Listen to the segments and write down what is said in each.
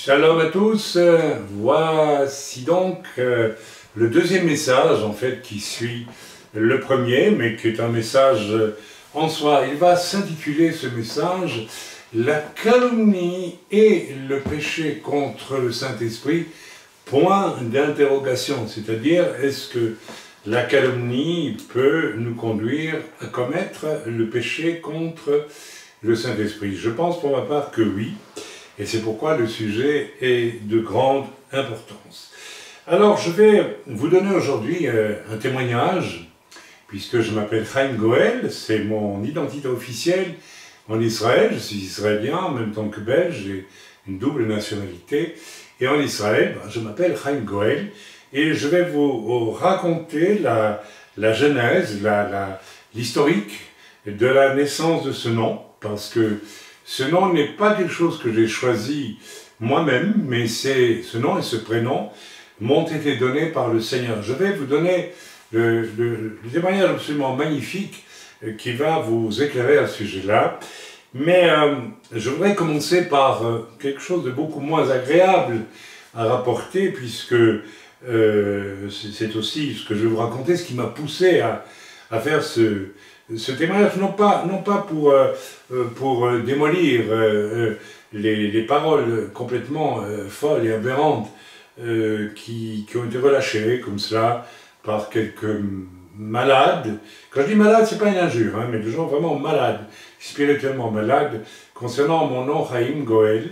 Shalom à tous, voici donc le deuxième message en fait qui suit le premier, mais qui est un message en soi. Il va s'intituler ce message « La calomnie et le péché contre le Saint-Esprit », point d'interrogation, c'est-à-dire est-ce que la calomnie peut nous conduire à commettre le péché contre le Saint-Esprit? Je pense pour ma part que oui. Et c'est pourquoi le sujet est de grande importance. Alors, je vais vous donner aujourd'hui un témoignage, puisque je m'appelle Chaim Goel, c'est mon identité officielle en Israël. Je suis israélien en même temps que belge, j'ai une double nationalité. Et en Israël, je m'appelle Chaim Goel, et je vais vous raconter la genèse, l'historique de la naissance de ce nom, parce que ce nom n'est pas quelque chose que j'ai choisi moi-même, mais ce nom et ce prénom m'ont été donnés par le Seigneur. Je vais vous donner le témoignage absolument magnifique qui va vous éclairer à ce sujet-là. Mais je voudrais commencer par quelque chose de beaucoup moins agréable à rapporter, puisque c'est aussi ce que je vais vous raconter, ce qui m'a poussé à faire ce témoignage, non pas pour démolir les paroles complètement folles et aberrantes qui ont été relâchées comme cela par quelques malades. Quand je dis malade, c'est pas une injure, hein, mais des gens vraiment malades, spirituellement malades, concernant mon nom Chaim Goel.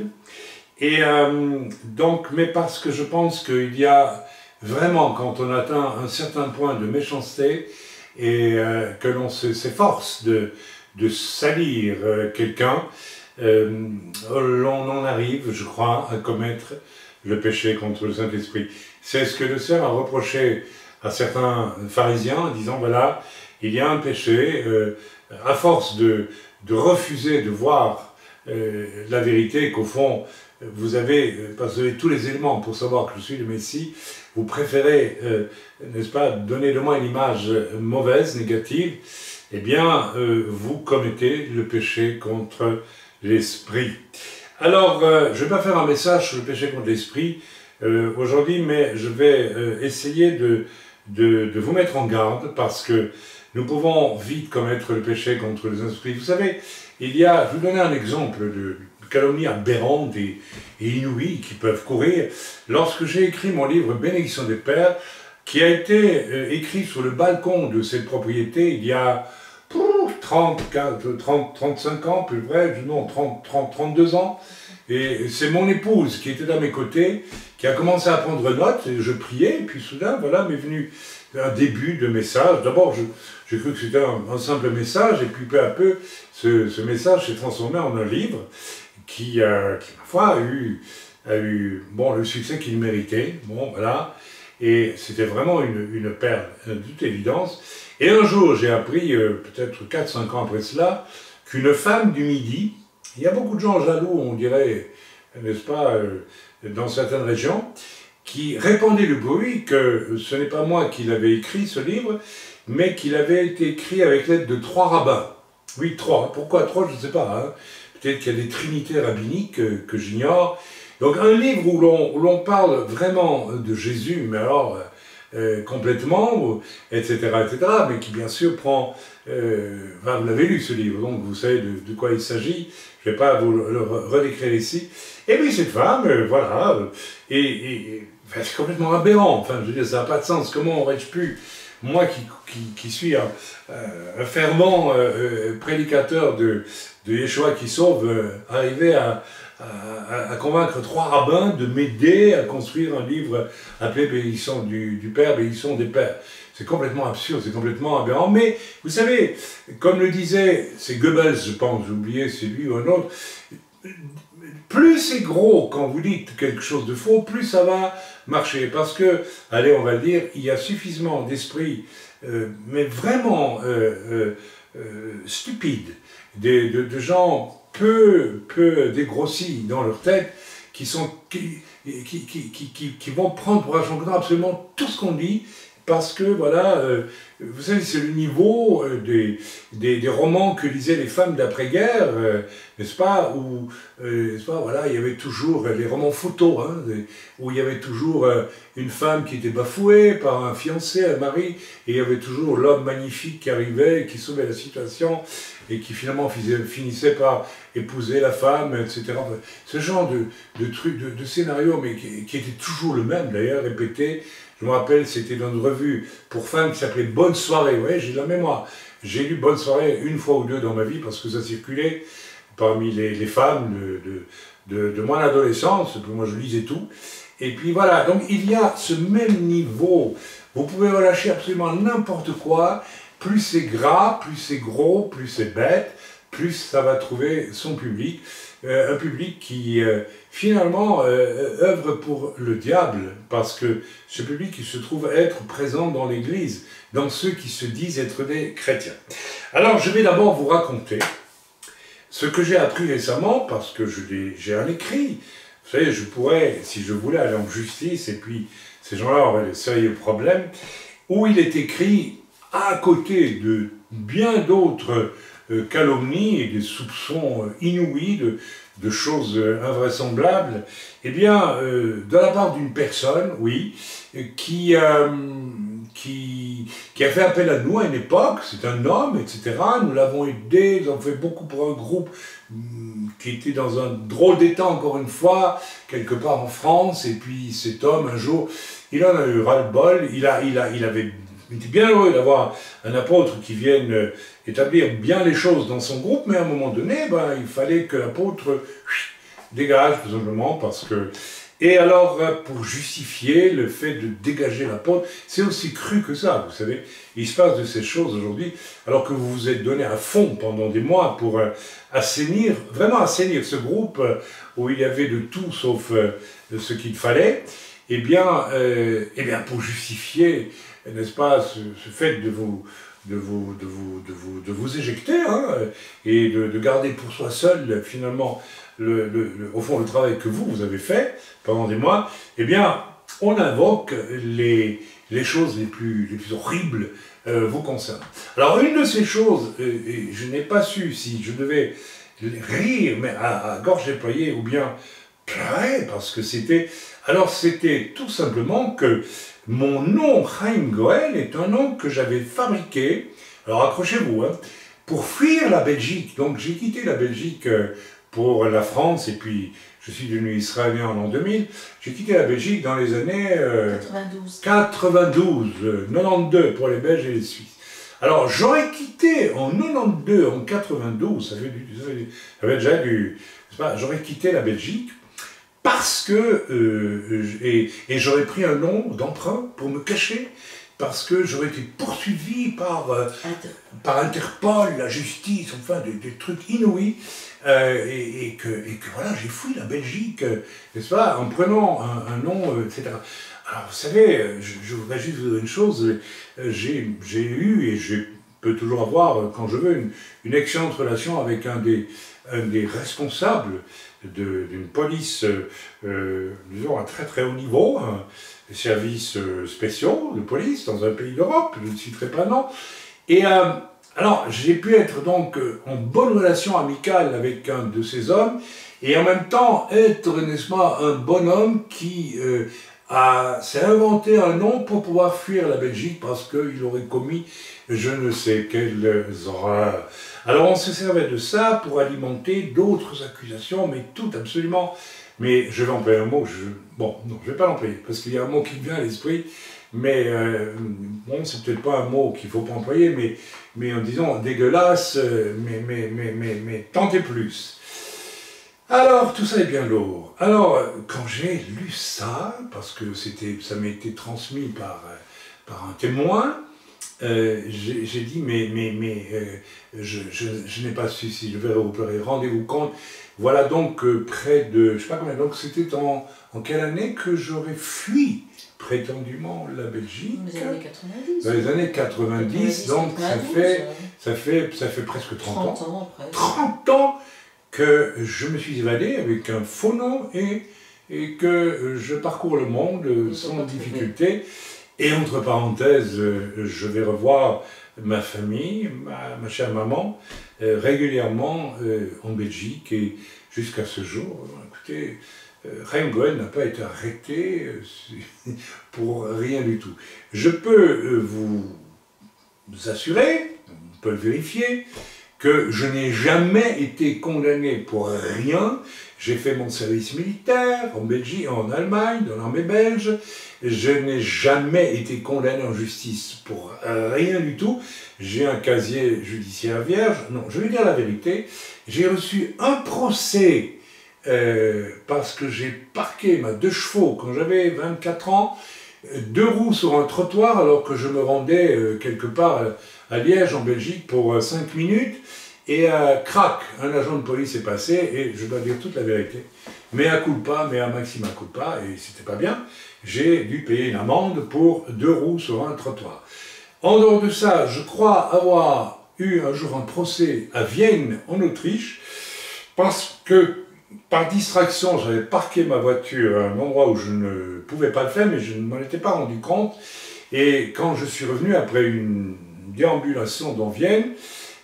Et donc, mais parce que je pense qu'il y a vraiment, quand on atteint un certain point de méchanceté, et que l'on s'efforce de salir quelqu'un, l'on en arrive, je crois, à commettre le péché contre le Saint-Esprit. C'est ce que le Seigneur a reproché à certains pharisiens, en disant, voilà, il y a un péché, à force de refuser de voir la vérité, qu'au fond, vous avez tous les éléments pour savoir que je suis le Messie, vous préférez, n'est-ce pas, donner de moi une image mauvaise, négative, eh bien, vous commettez le péché contre l'esprit. Alors, je ne vais pas faire un message sur le péché contre l'esprit aujourd'hui, mais je vais essayer de vous mettre en garde, parce que nous pouvons vite commettre le péché contre les esprits. Vous savez, je vais vous donner un exemple de calomnies aberrantes et inouïes qui peuvent courir. Lorsque j'ai écrit mon livre « Bénédiction des Pères », qui a été écrit sur le balcon de cette propriété il y a 35 ans, plus près, non, 32 ans, et c'est mon épouse qui était à mes côtés, qui a commencé à prendre note, et je priais, et puis soudain, voilà, m'est venu un début de message. D'abord, j'ai cru que c'était un simple message, et puis peu à peu, ce message s'est transformé en un livre qui ma foi, a eu bon, le succès qu'il méritait. Bon, voilà. Et c'était vraiment une perle, de toute évidence. Et un jour, j'ai appris, peut-être 4-5 ans après cela, qu'une femme du Midi, il y a beaucoup de gens jaloux, on dirait, n'est-ce pas, dans certaines régions, qui répandaient le bruit que ce n'est pas moi qui l'avais écrit, ce livre, mais qu'il avait été écrit avec l'aide de 3 rabbins. Oui, 3. Pourquoi 3, je ne sais pas. Hein. Peut-être qu'il y a des trinités rabbiniques que j'ignore. Donc un livre où l'on parle vraiment de Jésus, mais alors complètement, etc., mais qui bien sûr prend... vous l'avez lu ce livre, donc vous savez de quoi il s'agit. Je ne vais pas vous le redécrire ici. Et puis cette femme, voilà, enfin, c'est complètement aberrant. Enfin, je veux dire, ça n'a pas de sens. Comment aurais-je pu, moi qui suis un fervent prédicateur de Yeshua qui sauve, arriver à convaincre 3 rabbins de m'aider à construire un livre appelé Bénédiction du Père, Bénédiction des Pères. C'est complètement absurde, c'est complètement aberrant. Mais vous savez, comme le disait, c'est Goebbels, je pense, j'ai oublié, c'est lui ou un autre, plus c'est gros quand vous dites quelque chose de faux, plus ça va marcher. Parce que, allez, on va le dire, il y a suffisamment d'esprits, mais vraiment stupides, de gens peu dégrossis dans leur tête, qui vont prendre pour argent comptant absolument tout ce qu'on dit, parce que, voilà, vous savez, c'est le niveau des romans que lisaient les femmes d'après-guerre, n'est-ce pas, où, n'est-ce pas, voilà, il y avait toujours les romans photos, hein, où il y avait toujours une femme qui était bafouée par un fiancé, un mari, et il y avait toujours l'homme magnifique qui arrivait, qui sauvait la situation, et qui finalement finissait par épouser la femme, etc. Ce genre de trucs, de scénario, mais qui était toujours le même, d'ailleurs, répété. Je me rappelle, c'était dans une revue pour femmes qui s'appelait Bonne Soirée. Vous voyez, j'ai de la mémoire. J'ai lu Bonne Soirée une fois ou deux dans ma vie parce que ça circulait parmi les femmes de mon adolescence. Moi, je lisais tout. Et puis voilà, donc il y a ce même niveau. Vous pouvez relâcher absolument n'importe quoi. Plus c'est gras, plus c'est gros, plus c'est bête, plus ça va trouver son public. Un public qui finalement œuvre pour le diable, parce que ce public il se trouve être présent dans l'Église, dans ceux qui se disent être des chrétiens. Alors je vais d'abord vous raconter ce que j'ai appris récemment, parce que j'ai un écrit. Vous savez, je pourrais, si je voulais, aller en justice, et puis ces gens-là auraient de sérieux problèmes, où il est écrit, à côté de bien d'autres calomnies et des soupçons inouïs de choses invraisemblables, eh bien, de la part d'une personne, oui, qui a fait appel à nous à une époque, c'est un homme, etc. Nous l'avons aidé, nous avons fait beaucoup pour un groupe qui était dans un drôle d'état, encore une fois, quelque part en France, et puis cet homme, un jour, il en a eu ras-le-bol, il était bien heureux d'avoir un apôtre qui vienne établir bien les choses dans son groupe, mais à un moment donné, ben, il fallait que l'apôtre dégage, tout simplement, parce que... Et alors, pour justifier le fait de dégager l'apôtre, c'est aussi cru que ça, vous savez. Il se passe de ces choses aujourd'hui, alors que vous vous êtes donné à fond pendant des mois pour assainir, vraiment assainir ce groupe où il y avait de tout sauf ce qu'il fallait, eh bien, pour justifier, n'est-ce pas, ce fait de vous éjecter, hein, et de garder pour soi seul, finalement, au fond, le travail que vous avez fait pendant des mois, eh bien, on invoque les choses les plus horribles vous concernant. Alors, une de ces choses, et je n'ai pas su si je devais rire, mais à gorge déployée, ou bien pleurer, parce que c'était tout simplement que mon nom, Chaim Goel, est un nom que j'avais fabriqué, alors accrochez-vous, hein, pour fuir la Belgique. Donc j'ai quitté la Belgique pour la France, et puis je suis devenu israélien en l'an 2000. J'ai quitté la Belgique dans les années 92, 92 pour les Belges et les Suisses. Alors j'aurais quitté en 92, en 92, ça fait déjà du... J'aurais quitté la Belgique, parce que, et j'aurais pris un nom d'emprunt pour me cacher, parce que j'aurais été poursuivi par Interpol, la justice, enfin des trucs inouïs, et que voilà, j'ai fui la Belgique, n'est-ce pas, en prenant un nom, etc. Alors vous savez, je voudrais juste vous dire une chose, j'ai eu, et je peux toujours avoir, quand je veux, une excellente relation avec un des responsables d'une police, disons, à très très haut niveau, des services spéciaux de police dans un pays d'Europe, je ne citerai pas non. Et alors, j'ai pu être donc en bonne relation amicale avec un de ces hommes, et en même temps être, n'est-ce pas, un bonhomme qui s'est inventé un nom pour pouvoir fuir la Belgique parce qu'il aurait commis je ne sais quelles horreurs. Alors on se servait de ça pour alimenter d'autres accusations, mais toutes absolument... Mais je vais employer un mot, bon, non, je ne vais pas l'employer, parce qu'il y a un mot qui me vient à l'esprit, mais bon, c'est peut-être pas un mot qu'il ne faut pas employer, mais en disant dégueulasse, mais tentez plus. Alors, tout ça est bien lourd. Alors, quand j'ai lu ça, parce que ça m'a été transmis par un témoin, j'ai dit, je n'ai pas su si je vais vous pleurer. Rendez-vous compte, voilà donc près de, je sais pas combien, donc c'était en quelle année que j'aurais fui prétendument la Belgique? Dans les années 90. Dans les années 90, donc 92, ça fait presque 30 ans. 30 ans, presque. 30 ans que je me suis évadé avec un faux nom et que je parcours le monde sans difficulté. Et entre parenthèses, je vais revoir ma famille, ma chère maman, régulièrement en Belgique. Et jusqu'à ce jour, écoutez, Chaim Cohen n'a pas été arrêté pour rien du tout. Je peux vous assurer, on peut le vérifier, que je n'ai jamais été condamné pour rien. J'ai fait mon service militaire en Belgique, en Allemagne, dans l'armée belge. Je n'ai jamais été condamné en justice pour rien du tout. J'ai un casier judiciaire vierge. Non, je vais dire la vérité. J'ai reçu un procès parce que j'ai parqué ma 2 chevaux quand j'avais 24 ans, 2 roues sur un trottoir alors que je me rendais quelque part à Liège, en Belgique, pour 5 minutes. Et crac, un agent de police est passé, et je dois dire toute la vérité, mea culpa, mea maxima culpa, et c'était pas bien, j'ai dû payer une amende pour 2 roues sur un trottoir. En dehors de ça, je crois avoir eu un jour un procès à Vienne, en Autriche, parce que par distraction, j'avais parqué ma voiture à un endroit où je ne pouvais pas le faire, mais je ne m'en étais pas rendu compte, et quand je suis revenu après une déambulation dans Vienne,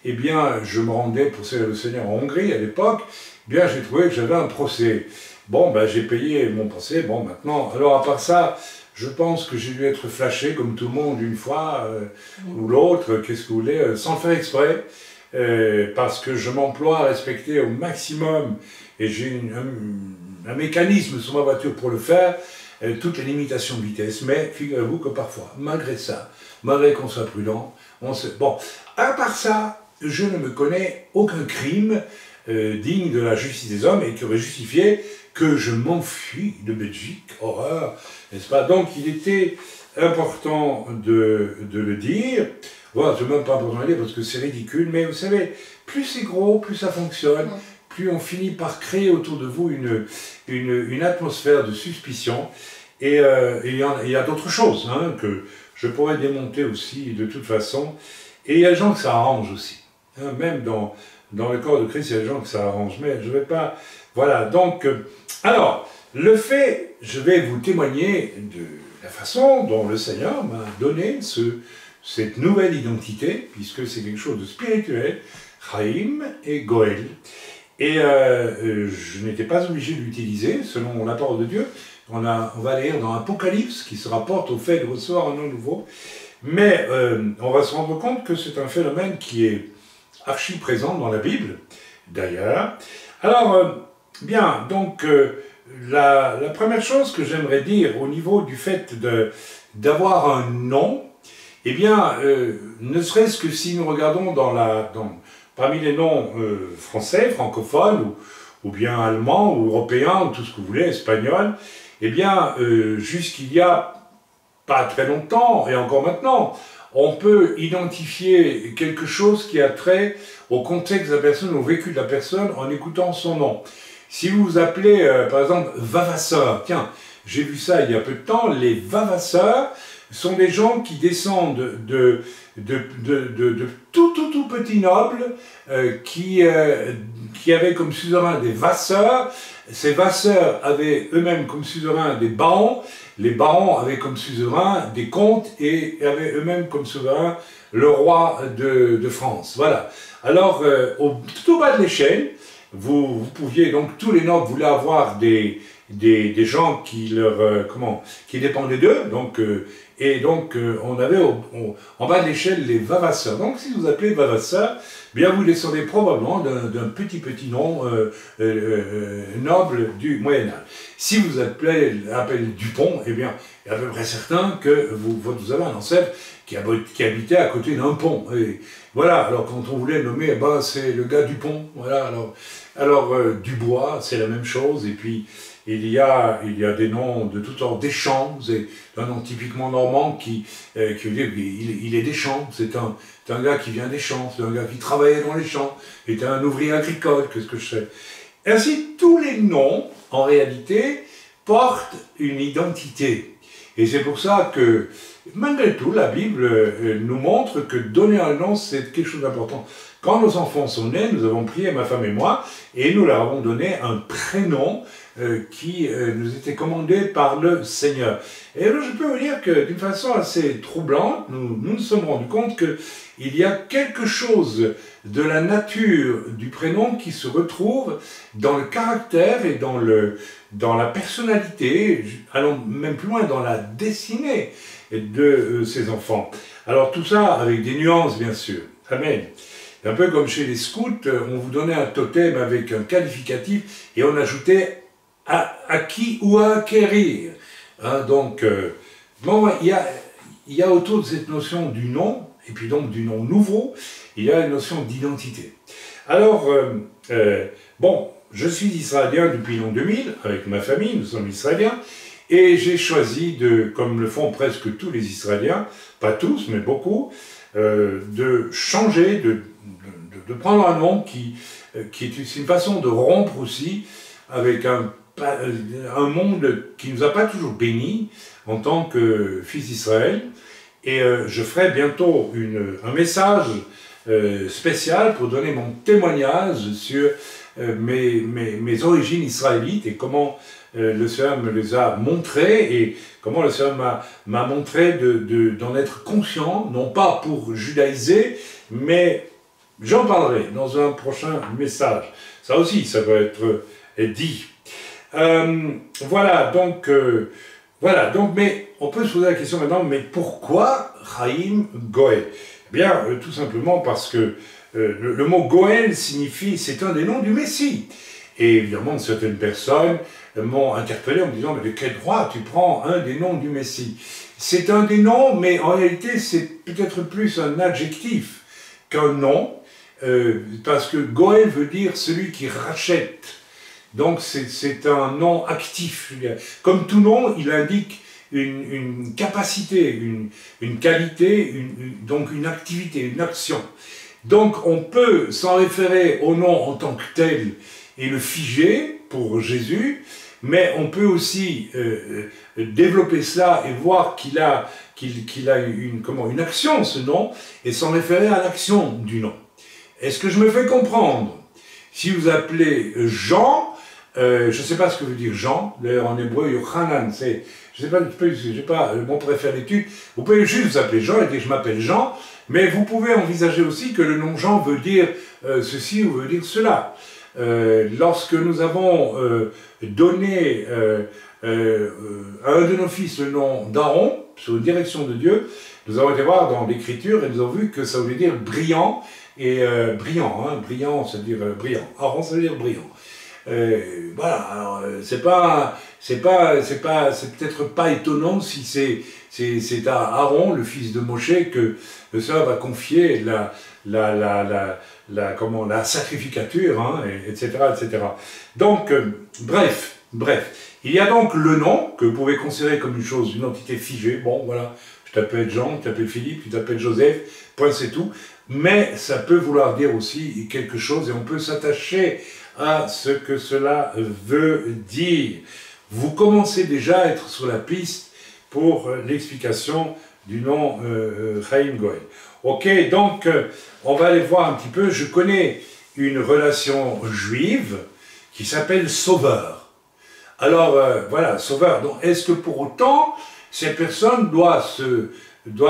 eh bien, je me rendais pour servir le Seigneur en Hongrie à l'époque, eh bien, j'ai trouvé que j'avais un procès. Bon, ben, j'ai payé mon procès, bon, maintenant, alors à part ça, je pense que j'ai dû être flashé, comme tout le monde, une fois ou l'autre, qu'est-ce que vous voulez, sans le faire exprès, parce que je m'emploie à respecter au maximum, et j'ai un mécanisme sur ma voiture pour le faire, toutes les limitations de vitesse, mais figurez-vous que parfois, malgré ça, malgré qu'on soit prudent, on se... Bon, à part ça, je ne me connais aucun crime digne de la justice des hommes et qui aurait justifié que je m'enfuis de Belgique. Horreur, n'est-ce pas? Donc il était important de le dire. Voilà, c'est même pas important de le dire parce que c'est ridicule, mais vous savez, plus c'est gros, plus ça fonctionne, plus on finit par créer autour de vous une atmosphère de suspicion. Et il y a d'autres choses hein, que je pourrais démonter aussi de toute façon. Et il y a des gens que ça arrange aussi. Hein, même dans le corps de Christ, il y a des gens que ça arrange. Mais je ne vais pas... Voilà, donc... alors, le fait, je vais vous témoigner de la façon dont le Seigneur m'a donné cette nouvelle identité, puisque c'est quelque chose de spirituel, Chaim et Goël. Et je n'étais pas obligé de l'utiliser, selon la parole de Dieu. On va lire dans Apocalypse, qui se rapporte au fait de recevoir un nom nouveau. Mais on va se rendre compte que c'est un phénomène qui est archi présent dans la Bible, d'ailleurs. Alors, bien, donc, la première chose que j'aimerais dire au niveau du fait d'avoir un nom, eh bien, ne serait-ce que si nous regardons parmi les noms français, francophones, ou bien allemands, ou européens, ou tout ce que vous voulez, espagnols, eh bien, jusqu'il y a pas très longtemps, et encore maintenant, on peut identifier quelque chose qui a trait au contexte de la personne, au vécu de la personne, en écoutant son nom. Si vous vous appelez, par exemple, Vavasseur, tiens, j'ai vu ça il y a peu de temps, les Vavasseurs sont des gens qui descendent de tout petits nobles qui avaient comme suzerain des vasseurs. Ces vasseurs avaient eux-mêmes comme suzerain des barons. Les barons avaient comme suzerain des comtes et avaient eux-mêmes comme souverain le roi de France. Voilà. Alors, tout au bas de l'échelle, vous pouviez, donc tous les nobles voulaient avoir des gens qui qui dépendaient d'eux, donc, et donc on avait en bas de l'échelle les Vavasseurs. Donc si vous appelez Vavasseur, bien vous descendez probablement d'un petit nom noble du Moyen-Âge. Si vous appelez Dupont, eh bien il est à peu près certain que vous avez un ancêtre qui habitait à côté d'un pont. Et voilà, alors quand on voulait le nommer, eh ben, c'est le gars Dupont. Voilà, alors Dubois, c'est la même chose, et puis il y a des noms de toutes sortes, Deschamps, c'est un nom typiquement normand qui veut dire qu'il est des champs, c'est un gars qui vient des champs, c'est un gars qui travaillait dans les champs, était un ouvrier agricole, qu'est-ce que je sais. Ainsi, tous les noms, en réalité, portent une identité. Et c'est pour ça que, malgré tout, la Bible nous montre que donner un nom, c'est quelque chose d'important. Quand nos enfants sont nés, nous avons prié, ma femme et moi, et nous leur avons donné un prénom qui nous était commandé par le Seigneur. Et là, je peux vous dire que d'une façon assez troublante, nous nous sommes rendus compte qu'il y a quelque chose de la nature du prénom qui se retrouve dans le caractère et dans la personnalité, allons même plus loin, dans la destinée de ces enfants. Alors tout ça avec des nuances, bien sûr. Amen. Un peu comme chez les scouts, on vous donnait un totem avec un qualificatif et on ajoutait acquis ou à acquérir. Hein, donc, bon, il y a autour de cette notion du nom, et puis donc du nom nouveau, il y a une notion d'identité. Alors, bon, je suis israélien depuis l'an 2000, avec ma famille, nous sommes israéliens, et j'ai choisi, comme le font presque tous les Israéliens, pas tous, mais beaucoup, de changer, de prendre un nom qui est une façon de rompre aussi avec un monde qui ne nous a pas toujours bénis en tant que fils d'Israël. Et je ferai bientôt un message spécial pour donner mon témoignage sur mes origines israélites et comment le Seigneur me les a montrées et comment le Seigneur m'a montré d'en être conscient, non pas pour judaïser, mais j'en parlerai dans un prochain message. Ça aussi, ça va être dit. Voilà, donc, mais on peut se poser la question maintenant, mais pourquoi Chaim Goël? Eh bien, tout simplement parce que le mot Goël signifie, c'est un des noms du Messie. Et évidemment, certaines personnes m'ont interpellé en me disant, mais de quel droit tu prends un des noms du Messie? C'est un des noms, mais en réalité, c'est peut-être plus un adjectif qu'un nom, parce que Goël veut dire celui qui rachète. Donc c'est un nom actif. Comme tout nom, il indique une capacité, une qualité, donc une activité, une action. Donc on peut s'en référer au nom en tant que tel et le figer pour Jésus, mais on peut aussi développer cela et voir qu'il a une action, ce nom, et s'en référer à l'action du nom. Est-ce que je me fais comprendre? Si vous appelez Jean, je ne sais pas ce que veut dire Jean, d'ailleurs en hébreu, Yochanan, je ne sais pas, j'ai pas mon préfère l'étude, vous pouvez juste vous appeler Jean et dire je m'appelle Jean, mais vous pouvez envisager aussi que le nom Jean veut dire ceci ou veut dire cela. Lorsque nous avons donné à un de nos fils le nom d'Aaron, sous direction de Dieu, nous avons été voir dans l'Écriture et nous avons vu que ça voulait dire brillant, et brillant, hein, brillant, ça veut dire brillant, Aaron ça veut dire brillant. Voilà, alors c'est peut-être pas étonnant si c'est à Aaron, le fils de Moshe, que le Seigneur va confier la sacrificature, hein, etc., etc. Donc, bref, il y a donc le nom, que vous pouvez considérer comme une entité figée, bon, voilà, je t'appelle Jean, tu t'appelles Philippe, tu t'appelles Joseph, point, c'est tout, mais ça peut vouloir dire aussi quelque chose, et on peut s'attacher à ce que cela veut dire. Vous commencez déjà à être sur la piste pour l'explication du nom Chaim Goël. Ok, donc on va aller voir un petit peu. Je connais une relation juive qui s'appelle Sauveur. Alors voilà, Sauveur. Donc est-ce que pour autant cette personne doit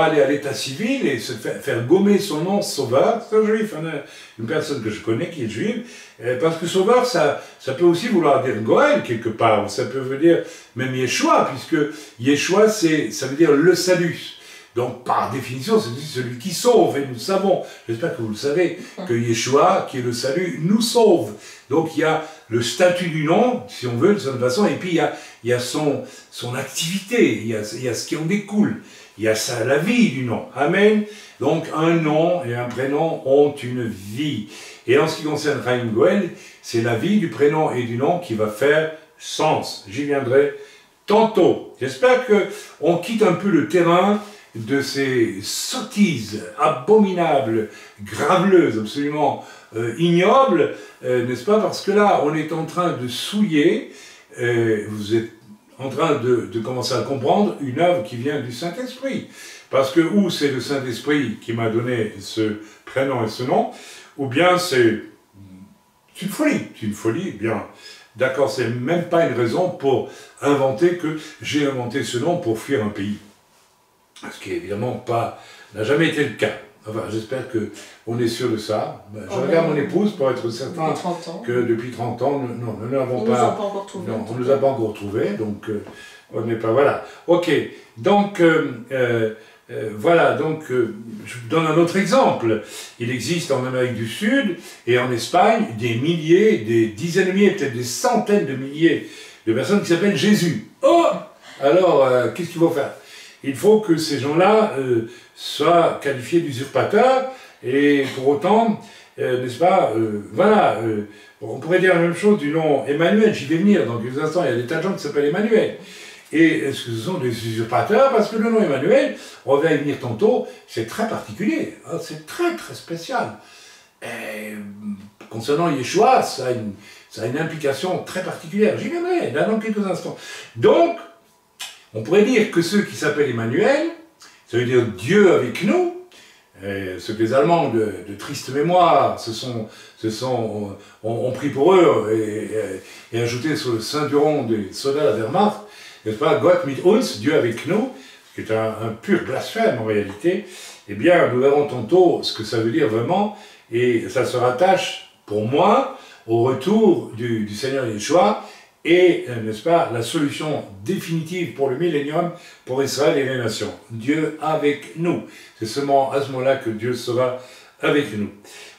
aller à l'état civil et se faire gommer son nom Sauveur? C'est un juif, une personne que je connais qui est juive, parce que Sauveur, ça peut aussi vouloir dire Goël quelque part, ça peut veut dire même Yeshua, puisque Yeshua, ça veut dire le salut. Donc par définition, c'est celui qui sauve, et nous savons, j'espère que vous le savez, que Yeshua, qui est le salut, nous sauve. Donc il y a le statut du nom, si on veut, de cette façon, et puis il y a son activité, il y a ce qui en découle. Il y a ça, la vie du nom. Amen. Donc, un nom et un prénom ont une vie. Et en ce qui concerne Chaim Goël, c'est la vie du prénom et du nom qui va faire sens. J'y viendrai tantôt. J'espère qu'on quitte un peu le terrain de ces sottises abominables, graveleuses, absolument ignobles, n'est-ce pas? Parce que là, on est en train de souiller, vous êtes en train de commencer à comprendre une œuvre qui vient du Saint-Esprit. Parce que ou c'est le Saint-Esprit qui m'a donné ce prénom et ce nom, ou bien c'est une folie, bien D'accord, c'est même pas une raison pour inventer que j'ai inventé ce nom pour fuir un pays. Ce qui évidemment pas, n'a jamais été le cas. Enfin, j'espère qu'on est sûr de ça. Je regarde mon épouse pour être certain que depuis 30 ans, non, nous n'avons pas encore trouvé. Non, on ne nous a pas encore trouvé, donc on n'est pas... Voilà. Ok, donc voilà, donc je vous donne un autre exemple. Il existe en Amérique du Sud et en Espagne des milliers, des dizaines de milliers, peut-être des centaines de milliers de personnes qui s'appellent Jésus. Oh! Alors, qu'est-ce qu'il faut faire? Il faut que ces gens-là soient qualifiés d'usurpateurs, et pour autant, n'est-ce pas, voilà, on pourrait dire la même chose du nom Emmanuel, j'y vais venir dans quelques instants, il y a des tas de gens qui s'appellent Emmanuel. Et est-ce que ce sont des usurpateurs? Parce que le nom Emmanuel, on va y venir tantôt, c'est très particulier, hein, c'est très très spécial. Et, concernant Yeshua, ça a une implication très particulière, j'y viendrai dans quelques instants. Donc, on pourrait dire que ceux qui s'appellent Emmanuel, ça veut dire Dieu avec nous, ceux que les Allemands de triste mémoire ont pris pour eux et ajouté sur le ceinturon des soldats de la Wehrmacht, n'est-ce pas, Gott mit uns, Dieu avec nous, ce qui est un pur blasphème en réalité. Eh bien, nous verrons tantôt ce que ça veut dire vraiment, et ça se rattache, pour moi, au retour du Seigneur Yeshua, et, n'est-ce pas, la solution définitive pour le millénium, pour Israël et les nations. Dieu avec nous. C'est seulement à ce moment-là que Dieu sera avec nous.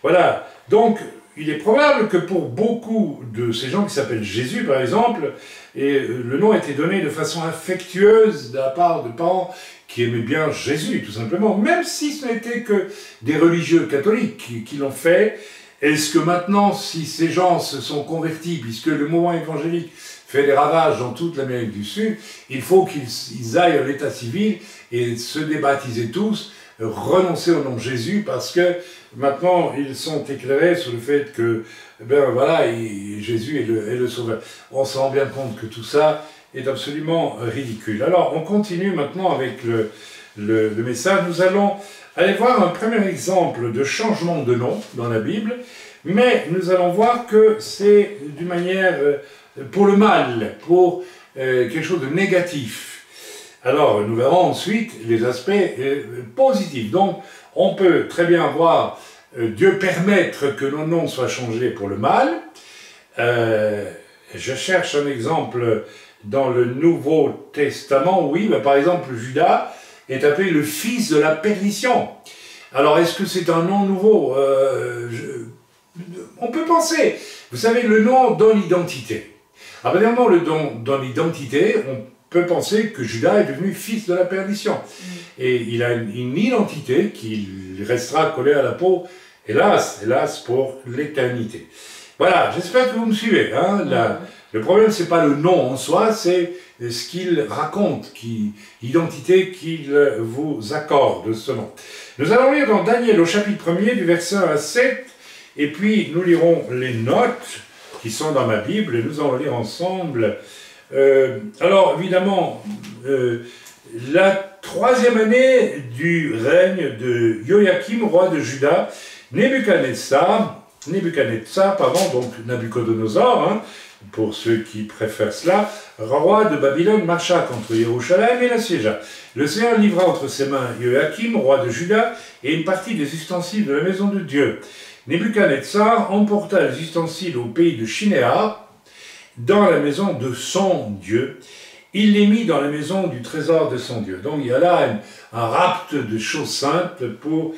Voilà. Donc, il est probable que pour beaucoup de ces gens qui s'appellent Jésus, par exemple, et le nom a été donné de façon affectueuse de la part de parents qui aimaient bien Jésus, tout simplement, même si ce n'était que des religieux catholiques qui l'ont fait. Est-ce que maintenant, si ces gens se sont convertis, puisque le mouvement évangélique fait des ravages dans toute l'Amérique du Sud, il faut qu'ils aillent à l'état civil et se débaptiser tous, renoncer au nom de Jésus, parce que maintenant, ils sont éclairés sur le fait que, ben voilà, Jésus est le sauveur. On se rend bien compte que tout ça est absolument ridicule. Alors, on continue maintenant avec le message. Nous allons aller voir un premier exemple de changement de nom dans la Bible, mais nous allons voir que c'est d'une manière pour le mal, pour quelque chose de négatif. Alors, nous verrons ensuite les aspects positifs. Donc, on peut très bien voir Dieu permettre que nos noms soient changés pour le mal. Je cherche un exemple dans le Nouveau Testament, oui, mais par exemple, Judas est appelé le fils de la perdition. Alors, est-ce que c'est un nom nouveau? On peut penser. Vous savez, le nom donne l'identité. À partir du moment où le nom donne l'identité, on peut penser que Judas est devenu fils de la perdition. Et il a une identité qui restera collée à la peau, hélas, hélas, pour l'éternité. Voilà, j'espère que vous me suivez. Hein. Le problème, c'est pas le nom en soi, c'est ce qu'il raconte, l'identité qu'il vous accorde, ce nom. Nous allons lire dans Daniel au chapitre 1er, du verset 1 à 7, et puis nous lirons les notes qui sont dans ma Bible, et nous allons lire ensemble. Alors, évidemment, la 3e année du règne de Joachim, roi de Juda, Nebuchadnezzar, donc Nabuchodonosor, hein, pour ceux qui préfèrent cela, roi de Babylone, marcha contre Jérusalem et l'assiégea. Le Seigneur livra entre ses mains Joachim, roi de Juda, et une partie des ustensiles de la maison de Dieu. Nebuchadnezzar emporta les ustensiles au pays de Shinéar, dans la maison de son Dieu. Il les mit dans la maison du trésor de son Dieu. Donc il y a là un rapt de choses saintes pour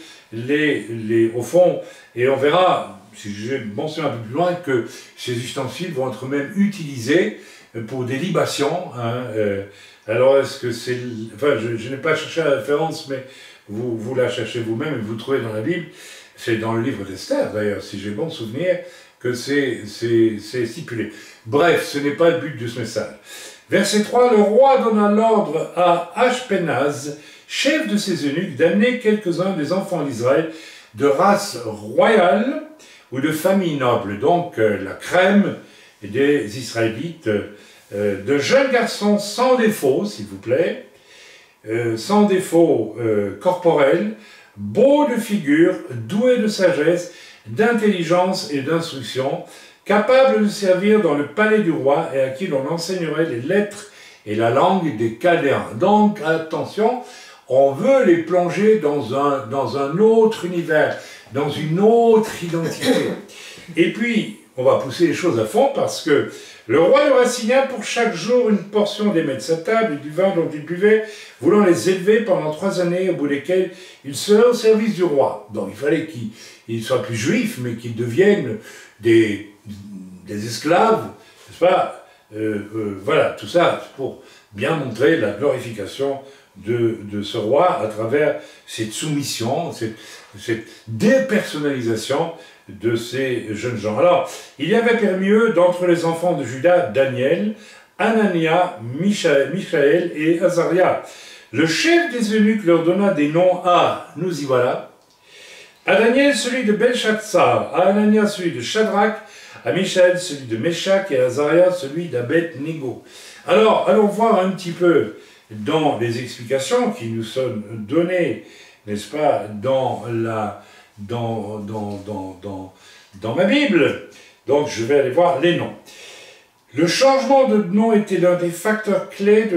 au fond, et on verra, si je mentionne un peu plus loin, que ces ustensiles vont être même utilisés pour des libations. Hein, alors est-ce que c'est... Enfin, je n'ai pas cherché la référence, mais vous la cherchez vous-même et vous trouvez dans la Bible. C'est dans le livre d'Esther, d'ailleurs, si j'ai bon souvenir, que c'est stipulé. Bref, ce n'est pas le but de ce message. Verset 3, le roi donna l'ordre à Ashpenaz, chef de ses eunuques, d'amener quelques-uns des enfants d'Israël de race royale ou de famille noble, donc la crème des Israélites, de jeunes garçons sans défaut, s'il vous plaît, sans défaut corporel, beaux de figure, doués de sagesse, d'intelligence et d'instruction, capable de servir dans le palais du roi et à qui l'on enseignerait les lettres et la langue des Chaldéens. Donc, attention, on veut les plonger dans un autre univers, dans une autre identité. Et puis, on va pousser les choses à fond parce que le roi leur assigna pour chaque jour une portion des mets de sa table et du vin dont il buvait, voulant les élever pendant 3 années, au bout desquelles ils seraient au service du roi. Donc il fallait qu'ils ne soient plus juifs, mais qu'ils deviennent des esclaves, n'est-ce pas? Voilà, tout ça pour bien montrer la glorification de ce roi à travers cette soumission, cette dépersonnalisation de ces jeunes gens. Alors, il y avait parmi eux, d'entre les enfants de Juda, Daniel, Anania, Michaël et Azaria. Le chef des eunuques leur donna des noms à, nous y voilà, à Daniel celui de Belshazzar, à Anania celui de Shadrach, à Michaël celui de Meshach et à Azaria celui d'Abed-Nego. Alors, allons voir un petit peu dans les explications qui nous sont données, n'est-ce pas, dans ma Bible. Donc je vais aller voir les noms. Le changement de nom était l'un des facteurs clés de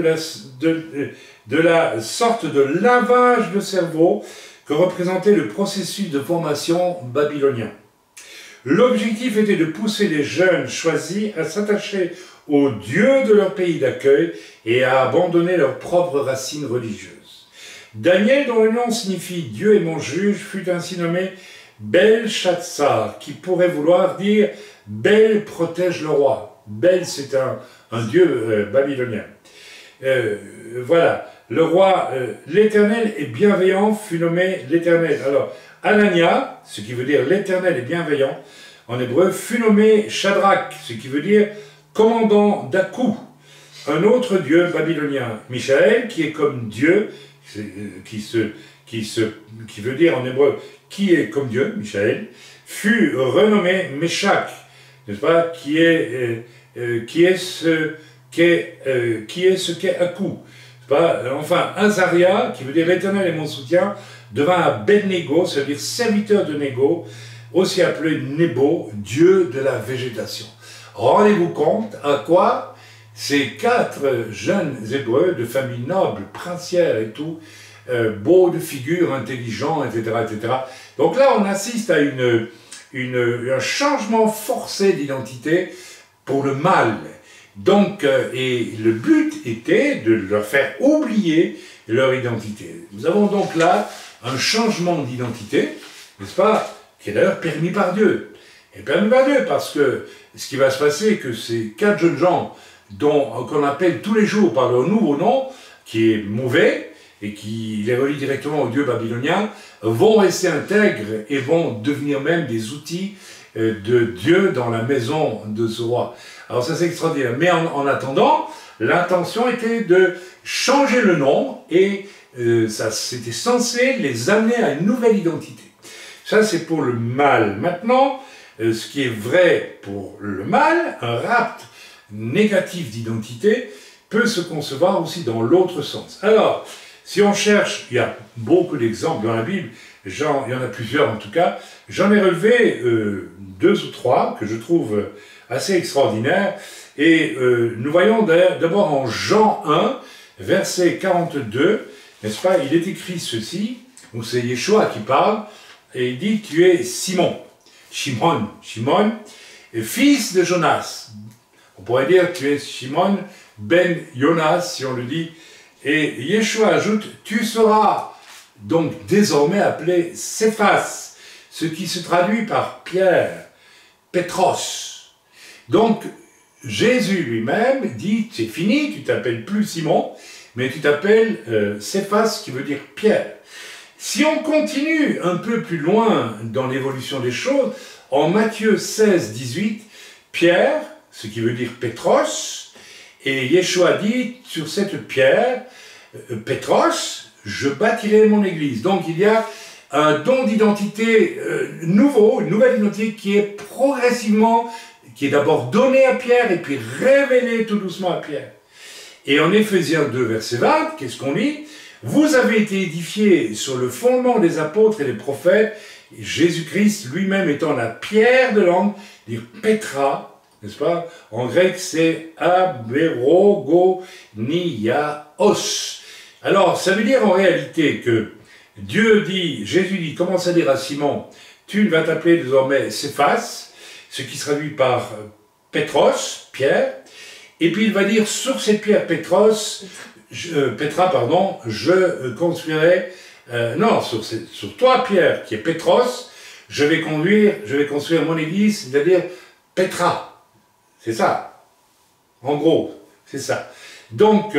la sorte de lavage de cerveau que représentait le processus de formation babylonien. L'objectif était de pousser les jeunes choisis à s'attacher aux dieux de leur pays d'accueil et à abandonner leurs propres racines religieuses. Daniel, dont le nom signifie « Dieu est mon juge », fut ainsi nommé Belshazzar, qui pourrait vouloir dire « Bel protège le roi ». Bel, c'est un dieu babylonien. Voilà, le roi, l'Éternel est bienveillant, fut nommé l'Éternel. Alors, Anania, ce qui veut dire l'Éternel est bienveillant, en hébreu, fut nommé Shadrach, ce qui veut dire commandant d'à-coups, un autre dieu babylonien. Michaël, qui est comme Dieu, qui veut dire en hébreu qui est comme Dieu, Michaël, fut renommé Meshach, n'est-ce pas, qui est ce qu'est à-coup. Enfin, Azaria, qui veut dire l'Éternel est mon soutien, devint Abed-Nego, c'est-à-dire serviteur de Nego, aussi appelé Nebo, dieu de la végétation. Rendez-vous compte à quoi ces 4 jeunes Hébreux de famille noble, princière et tout, beaux de figure, intelligents, etc., etc. Donc là, on assiste à un changement forcé d'identité pour le mal. Donc, et le but était de leur faire oublier leur identité. Nous avons donc là un changement d'identité, n'est-ce pas, qui est d'ailleurs permis par Dieu. Et permis par Dieu parce que ce qui va se passer, c'est que ces 4 jeunes gens qu'on appelle tous les jours par leur nouveau nom, qui est mauvais, et qui les relie directement au dieu babylonien, vont rester intègres et vont devenir même des outils de Dieu dans la maison de ce roi. Alors ça c'est extraordinaire. Mais en attendant, l'intention était de changer le nom et ça c'était censé les amener à une nouvelle identité. Ça c'est pour le mal. Maintenant, ce qui est vrai pour le mal, un rapt négatif d'identité, peut se concevoir aussi dans l'autre sens. Alors, si on cherche, il y a beaucoup d'exemples dans la Bible, il y en a plusieurs en tout cas, j'en ai relevé 2 ou 3 que je trouve assez extraordinaires, et nous voyons d'abord en Jean 1, verset 42, n'est-ce pas, il est écrit ceci, où c'est Yeshua qui parle, et il dit « Tu es Simon, Shimon, fils de Jonas ». On pourrait dire « Tu es Shimon ben Jonas », si on le dit. Et Yeshua ajoute « Tu seras donc désormais appelé Céphas », ce qui se traduit par Pierre, Pétros. Donc, Jésus lui-même dit « C'est fini, tu t'appelles plus Simon, mais tu t'appelles Céphas », qui veut dire Pierre. Si on continue un peu plus loin dans l'évolution des choses, en Matthieu 16, 18, Pierre, ce qui veut dire Pétros, et Yeshua dit sur cette pierre, Pétros, je bâtirai mon église. Donc il y a un don d'identité nouveau, une nouvelle identité qui est progressivement, qui est d'abord donnée à Pierre et puis révélée tout doucement à Pierre. Et en Éphésiens 2, verset 20, qu'est-ce qu'on lit? Vous avez été édifiés sur le fondement des apôtres et des prophètes, Jésus-Christ lui-même étant la pierre de l'angle, dire Petra, n'est-ce pas? En grec, c'est aberogoniaos. Alors, ça veut dire en réalité que Dieu dit, Jésus dit, commence à dire à Simon, tu vas t'appeler désormais Céphas, ce qui se traduit par Pétros, pierre, et puis il va dire sur cette pierre Petra, pardon, je construirai, non, sur toi Pierre, qui est Pétros, je vais construire mon église, c'est-à-dire Petra. C'est ça. En gros, c'est ça. Donc,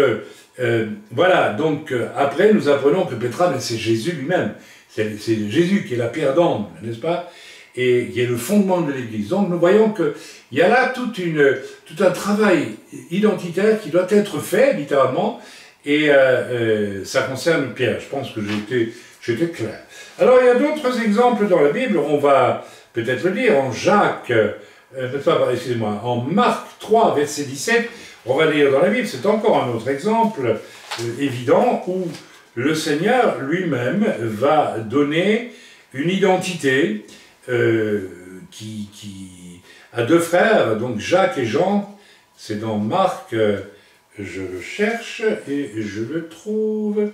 voilà, donc après nous apprenons que Petra, c'est Jésus lui-même. C'est Jésus qui est la pierre d'angle, n'est-ce pas? Et qui est le fondement de l'Église. Donc nous voyons qu'il y a là tout un travail identitaire qui doit être fait, littéralement, et ça concerne Pierre. Je pense que j'étais clair. Alors il y a d'autres exemples dans la Bible, on va peut-être le lire en Jacques, excusez-moi, en Marc 3, verset 17, on va lire dans la Bible, c'est encore un autre exemple évident où le Seigneur lui-même va donner une identité qui a deux frères, donc Jacques et Jean, c'est dans Marc, je le cherche et je le trouve,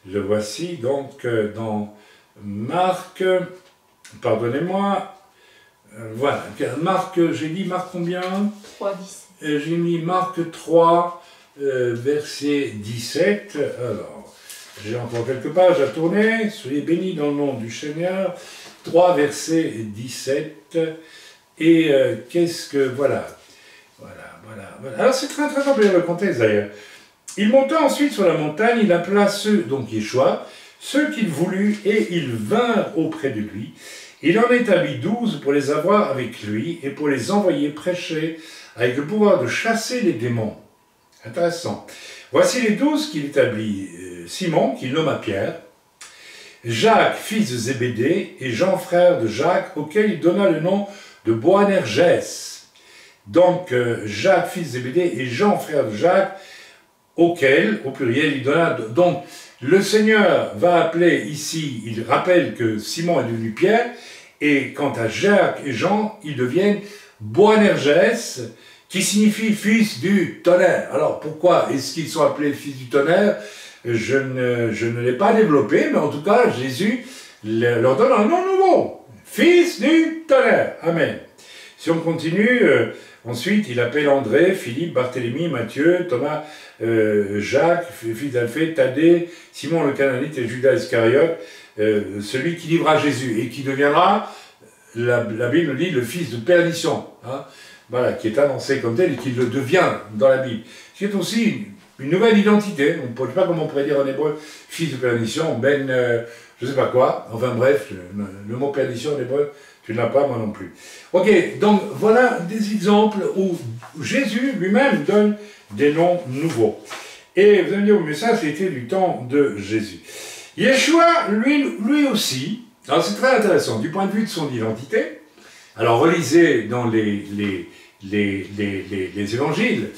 le voici donc dans Marc, pardonnez-moi, voilà, Marc, j'ai dit Marc combien? 3, 17. J'ai mis Marc 3, verset 17, alors, j'ai encore quelques pages à tourner, soyez bénis dans le nom du Seigneur, 3, verset 17, et qu'est-ce que, voilà. Alors c'est très très bien le contexte d'ailleurs. Il monta ensuite sur la montagne, il appela ceux, donc Yeshua, ceux qu'il voulut, et ils vinrent auprès de lui. Il en établit 12 pour les avoir avec lui, et pour les envoyer prêcher, avec le pouvoir de chasser les démons. Intéressant. Voici les 12 qu'il établit. Simon, qu'il nomma Pierre, Jacques, fils de Zébédée, et Jean, frère de Jacques, auquel il donna le nom de Boanergès. Donc, Jacques, fils de Zébédée, et Jean, frère de Jacques, auquel, au pluriel, il donna... Donc, le Seigneur va appeler ici, il rappelle que Simon est devenu Pierre, et quant à Jacques et Jean, ils deviennent Boanergès, qui signifie fils du tonnerre. Alors, pourquoi est-ce qu'ils sont appelés fils du tonnerre? Je ne l'ai pas développé, mais en tout cas, Jésus leur donne un nom nouveau. Fils du tonnerre. Amen. Si on continue, ensuite, il appelle André, Philippe, Barthélemy, Matthieu, Thomas, Jacques, fils d'Alphée, Thaddée, Simon le Cananite et Judas Iscariote, celui qui livra Jésus et qui deviendra, la Bible dit, le fils de perdition. Hein, voilà, qui est annoncé comme tel et qui le devient dans la Bible. C'est aussi une nouvelle identité, on ne sais pas comment on pourrait dire en hébreu, fils de perdition, je ne sais pas quoi, enfin bref, le mot perdition en hébreu, tu ne l'as pas, moi non plus. Ok, donc voilà des exemples où Jésus lui-même donne des noms nouveaux. Et vous allez me dire, mais ça c'était du temps de Jésus. Yeshua, lui aussi, alors c'est très intéressant, du point de vue de son identité, alors relisez dans les évangiles,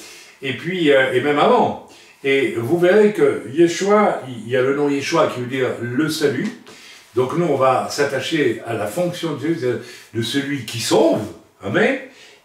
et puis, et même avant, et vous verrez que Yeshua, il y a le nom Yeshua qui veut dire le salut. Donc nous, on va s'attacher à la fonction de celui qui sauve. Amen.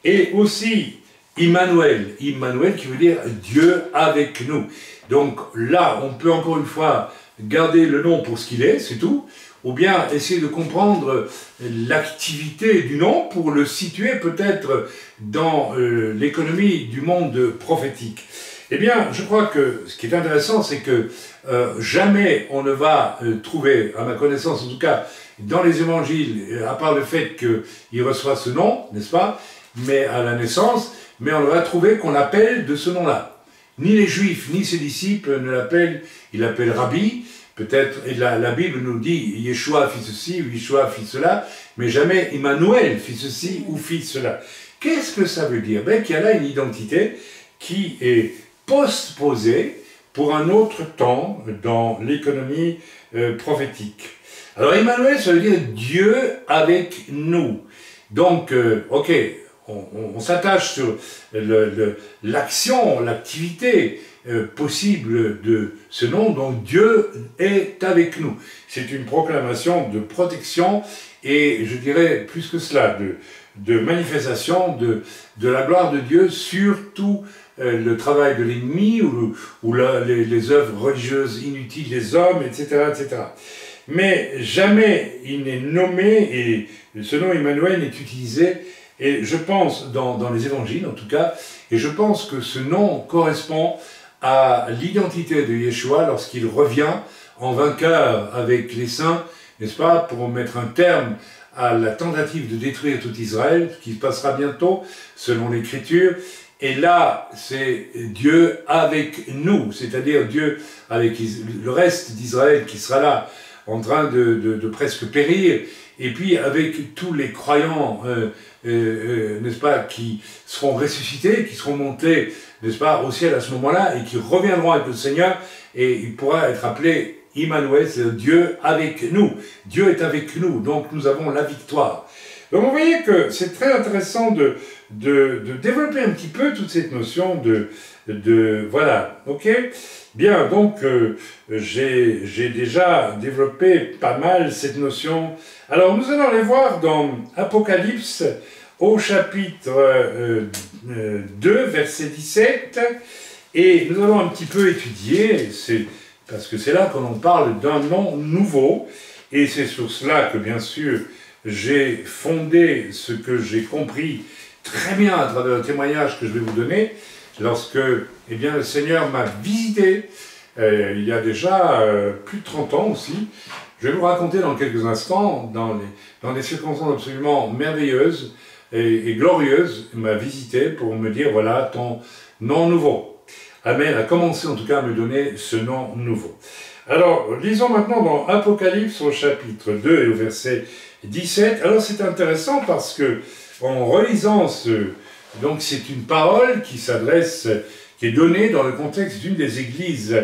Et aussi Immanuel. Immanuel qui veut dire Dieu avec nous. Donc là, on peut encore une fois garder le nom pour ce qu'il est, c'est tout. Ou bien essayer de comprendre l'activité du nom pour le situer peut-être dans l'économie du monde prophétique. Eh bien, je crois que ce qui est intéressant, c'est que jamais on ne va trouver, à ma connaissance en tout cas, dans les évangiles, à part le fait qu'il reçoit ce nom, n'est-ce pas, mais à la naissance, mais on va trouver qu'on l'appelle de ce nom-là. Ni les Juifs, ni ses disciples ne l'appellent, il l'appelle Rabbi, peut-être, et la Bible nous dit Yeshua fit ceci, ou Yeshua fit cela, mais jamais Emmanuel fit ceci ou fit cela. Qu'est-ce que ça veut dire? Ben, qu'il y a là une identité qui est postposée pour un autre temps dans l'économie prophétique. Alors Emmanuel, ça veut dire Dieu avec nous. Donc, ok, on s'attache sur l'action, l'activité possible de ce nom, donc Dieu est avec nous. C'est une proclamation de protection et je dirais plus que cela, de manifestation de la gloire de Dieu sur tout le travail de l'ennemi ou les œuvres religieuses inutiles des hommes, etc., etc. Mais jamais il n'est nommé, et ce nom Emmanuel n'est utilisé, et je pense, dans les évangiles en tout cas, et je pense que ce nom correspond à l'identité de Yeshua lorsqu'il revient en vainqueur avec les saints, n'est-ce pas, pour mettre un terme à la tentative de détruire tout Israël, qui se passera bientôt, selon l'Écriture. Et là, c'est Dieu avec nous, c'est-à-dire Dieu avec le reste d'Israël qui sera là, en train de presque périr, et puis avec tous les croyants, n'est-ce pas, qui seront ressuscités, qui seront montés, n'est-ce pas, au ciel à ce moment-là, et qui reviendront avec le Seigneur, et il pourra être appelé Emmanuel, c'est Dieu avec nous. Dieu est avec nous, donc nous avons la victoire. Donc vous voyez que c'est très intéressant de développer un petit peu toute cette notion voilà, ok. Bien, donc j'ai déjà développé pas mal cette notion. Alors nous allons aller voir dans Apocalypse au chapitre 2, verset 17, et nous allons un petit peu étudier, parce que c'est là qu'on en parle d'un nom nouveau, et c'est sur cela que bien sûr j'ai fondé ce que j'ai compris très bien à travers le témoignage que je vais vous donner, lorsque eh bien, le Seigneur m'a visité, il y a déjà plus de 30 ans aussi. Je vais vous raconter dans quelques instants, dans des circonstances absolument merveilleuses et glorieuses, il m'a visité pour me dire, voilà, ton nom nouveau. Amen, a commencé en tout cas à me donner ce nom nouveau. Alors, lisons maintenant dans Apocalypse au chapitre 2 et au verset 17. Alors c'est intéressant parce que, en relisant donc c'est une parole qui s'adresse, qui est donnée dans le contexte d'une des églises,